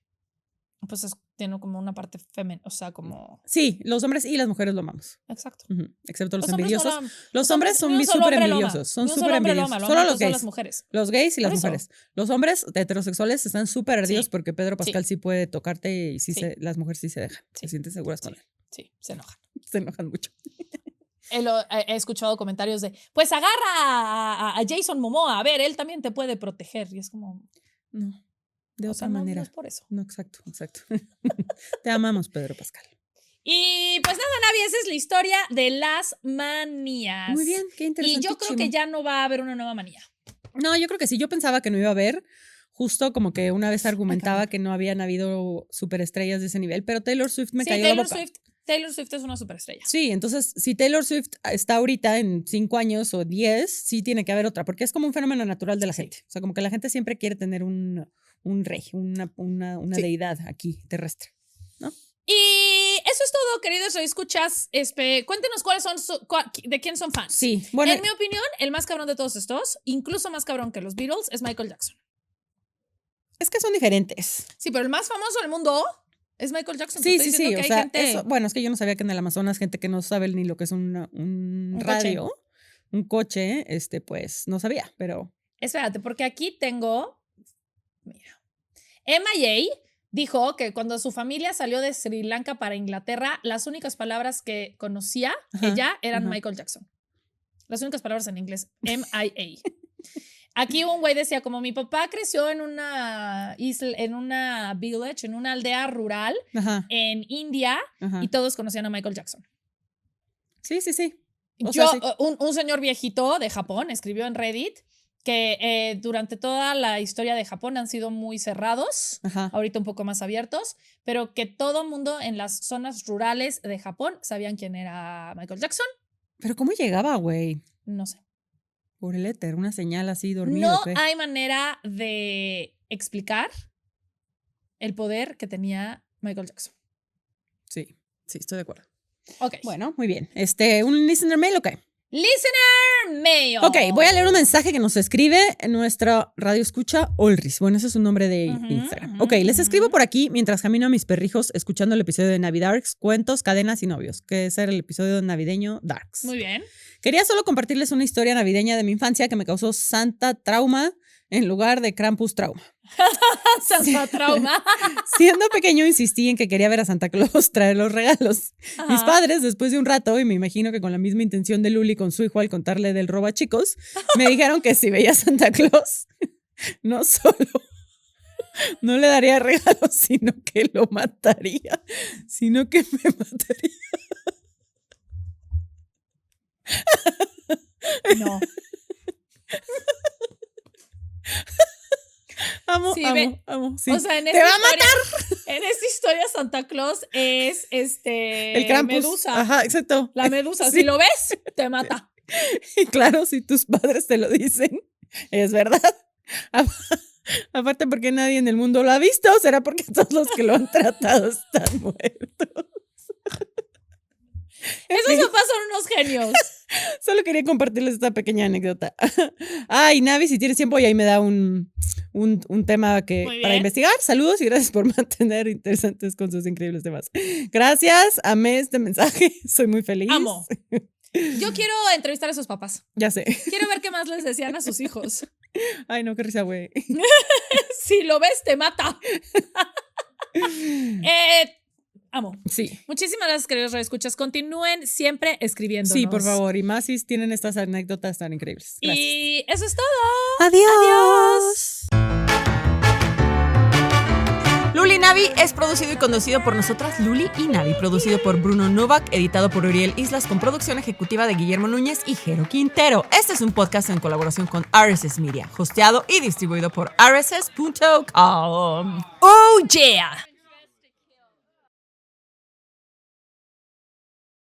[SPEAKER 2] pues tiene como una parte femenina, o sea, como...
[SPEAKER 1] Sí, los hombres y las mujeres lo amamos.
[SPEAKER 2] Exacto.
[SPEAKER 1] Ujú, excepto los
[SPEAKER 2] hombres no
[SPEAKER 1] envidiosos.
[SPEAKER 2] lo aman.
[SPEAKER 1] Los hombres son
[SPEAKER 2] ni un solo
[SPEAKER 1] súper
[SPEAKER 2] hombre lo ama.
[SPEAKER 1] envidiosos. Son
[SPEAKER 2] Ni un solo
[SPEAKER 1] súper
[SPEAKER 2] hombre lo
[SPEAKER 1] envidiosos.
[SPEAKER 2] ama, lo
[SPEAKER 1] Solo
[SPEAKER 2] aman
[SPEAKER 1] los
[SPEAKER 2] todas
[SPEAKER 1] gays.
[SPEAKER 2] las mujeres.
[SPEAKER 1] Los gays y las
[SPEAKER 2] Por eso.
[SPEAKER 1] mujeres. Los hombres heterosexuales están súper ardidos
[SPEAKER 2] Sí.
[SPEAKER 1] porque Pedro Pascal sí puede tocarte y sí
[SPEAKER 2] Sí.
[SPEAKER 1] las mujeres sí se dejan.
[SPEAKER 2] Sí.
[SPEAKER 1] Se sienten seguras con
[SPEAKER 2] Sí.
[SPEAKER 1] él.
[SPEAKER 2] Sí, se enojan.
[SPEAKER 1] Se enojan mucho.
[SPEAKER 2] He escuchado comentarios de, pues agarra a Jason Momoa, a ver, él también te puede proteger. Y es como,
[SPEAKER 1] No, de
[SPEAKER 2] o
[SPEAKER 1] otra
[SPEAKER 2] sea, no
[SPEAKER 1] manera.
[SPEAKER 2] es por eso.
[SPEAKER 1] No, exacto. Te amamos, Pedro Pascal.
[SPEAKER 2] Y pues nada, Navi, esa es la historia de las manías.
[SPEAKER 1] Muy bien, qué interesante.
[SPEAKER 2] Y yo creo que ya no va a haber una nueva manía.
[SPEAKER 1] No, yo creo que sí. Yo pensaba que no iba a haber. Justo como que una vez argumentaba que no habían habido superestrellas de ese nivel, pero Taylor Swift me cayó la boca.
[SPEAKER 2] Taylor Swift es una superestrella.
[SPEAKER 1] Sí, entonces si Taylor Swift está ahorita en 5 años o 10, sí tiene que haber otra, porque es como un fenómeno natural de la gente. O sea, como que la gente siempre quiere tener un rey, una
[SPEAKER 2] Sí.
[SPEAKER 1] deidad aquí terrestre, ¿no?
[SPEAKER 2] Y eso es todo, queridos escuchas. Cuéntenos cuáles son de quién son fans.
[SPEAKER 1] Sí, bueno.
[SPEAKER 2] En mi opinión, el más cabrón de todos estos, incluso más cabrón que los Beatles, es Michael Jackson.
[SPEAKER 1] Es que son diferentes.
[SPEAKER 2] Sí, pero el más famoso del mundo es Michael Jackson.
[SPEAKER 1] Sí,
[SPEAKER 2] Te estoy
[SPEAKER 1] sí,
[SPEAKER 2] diciendo
[SPEAKER 1] o
[SPEAKER 2] que
[SPEAKER 1] sea,
[SPEAKER 2] hay gente...
[SPEAKER 1] eso, bueno, es que yo no sabía que en el Amazonas gente que no sabe ni lo que es un radio, un coche, pues no sabía, pero...
[SPEAKER 2] Espérate, porque aquí tengo... Mira. MIA dijo que cuando su familia salió de Sri Lanka para Inglaterra, las únicas palabras que conocía ella eran Michael Jackson. Las únicas palabras en inglés, MIA. Aquí un güey decía, como mi papá creció en una isla, en una village, en una aldea rural en India y todos conocían a Michael Jackson.
[SPEAKER 1] Sí, sí, sí.
[SPEAKER 2] Un señor viejito de Japón escribió en Reddit que durante toda la historia de Japón han sido muy cerrados, ahorita un poco más abiertos, pero que todo mundo en las zonas rurales de Japón sabían quién era Michael Jackson.
[SPEAKER 1] ¿Pero cómo llegaba, güey?
[SPEAKER 2] No sé.
[SPEAKER 1] Por el éter, una señal así dormido.
[SPEAKER 2] No hay manera de explicar el poder que tenía Michael Jackson.
[SPEAKER 1] Sí, sí, estoy de acuerdo.
[SPEAKER 2] Ok.
[SPEAKER 1] Bueno, muy bien. ¿Un listener mail o qué?
[SPEAKER 2] Listener mail.
[SPEAKER 1] Ok, voy a leer un mensaje que nos escribe en nuestra radio escucha Olris. Bueno, ese es su nombre de Instagram. Ok, les escribo por aquí mientras camino a mis perrijos escuchando el episodio de Navidarks, Cuentos, Cadenas y Novios, que es el episodio navideño Darks.
[SPEAKER 2] Muy bien.
[SPEAKER 1] Quería solo compartirles una historia navideña de mi infancia que me causó Santa Trauma en lugar de Krampus Trauma.
[SPEAKER 2] Santa Trauma.
[SPEAKER 1] Siendo pequeño insistí en que quería ver a Santa Claus traer los regalos. Ajá. Mis padres, después de un rato, y me imagino que con la misma intención de Luli con su hijo al contarle del roba chicos, me dijeron que si veía a Santa Claus, no solo no le daría regalos, sino que lo mataría. Sino que me mataría.
[SPEAKER 2] No.
[SPEAKER 1] Amo.
[SPEAKER 2] Sí.
[SPEAKER 1] Sí.
[SPEAKER 2] O sea,
[SPEAKER 1] ¡te va a matar!
[SPEAKER 2] En esta historia Santa Claus es
[SPEAKER 1] el Krampus.
[SPEAKER 2] Medusa.
[SPEAKER 1] Ajá, exacto.
[SPEAKER 2] La medusa.
[SPEAKER 1] Sí.
[SPEAKER 2] Si lo ves, te mata.
[SPEAKER 1] Y claro, si tus padres te lo dicen, es verdad. Aparte porque nadie en el mundo lo ha visto, será porque todos los que lo han tratado están muertos.
[SPEAKER 2] Esos papás son unos genios.
[SPEAKER 1] Solo quería compartirles esta pequeña anécdota. Ay, Navi, si tienes tiempo y ahí me da un tema para investigar. Saludos y gracias por mantener interesantes con sus increíbles temas. Gracias, amé este mensaje. Soy muy feliz.
[SPEAKER 2] Amo. Yo quiero entrevistar a sus papás.
[SPEAKER 1] Ya sé.
[SPEAKER 2] Quiero ver qué más les decían a sus hijos.
[SPEAKER 1] Ay, no, qué risa, güey.
[SPEAKER 2] Si lo ves, te mata. Amo.
[SPEAKER 1] Sí.
[SPEAKER 2] Muchísimas gracias, queridos radioescuchas. Continúen siempre escribiendo.
[SPEAKER 1] Sí, por favor. Y más si tienen estas anécdotas tan increíbles. Gracias.
[SPEAKER 2] Y eso es todo.
[SPEAKER 1] Adiós. Luli Navi es producido y conducido por nosotras, Luli y Navi. Producido por Bruno Novak, editado por Uriel Islas, con producción ejecutiva de Guillermo Núñez y Jero Quintero. Este es un podcast en colaboración con RSS Media, hosteado y distribuido por rss.com.
[SPEAKER 2] Oh, yeah.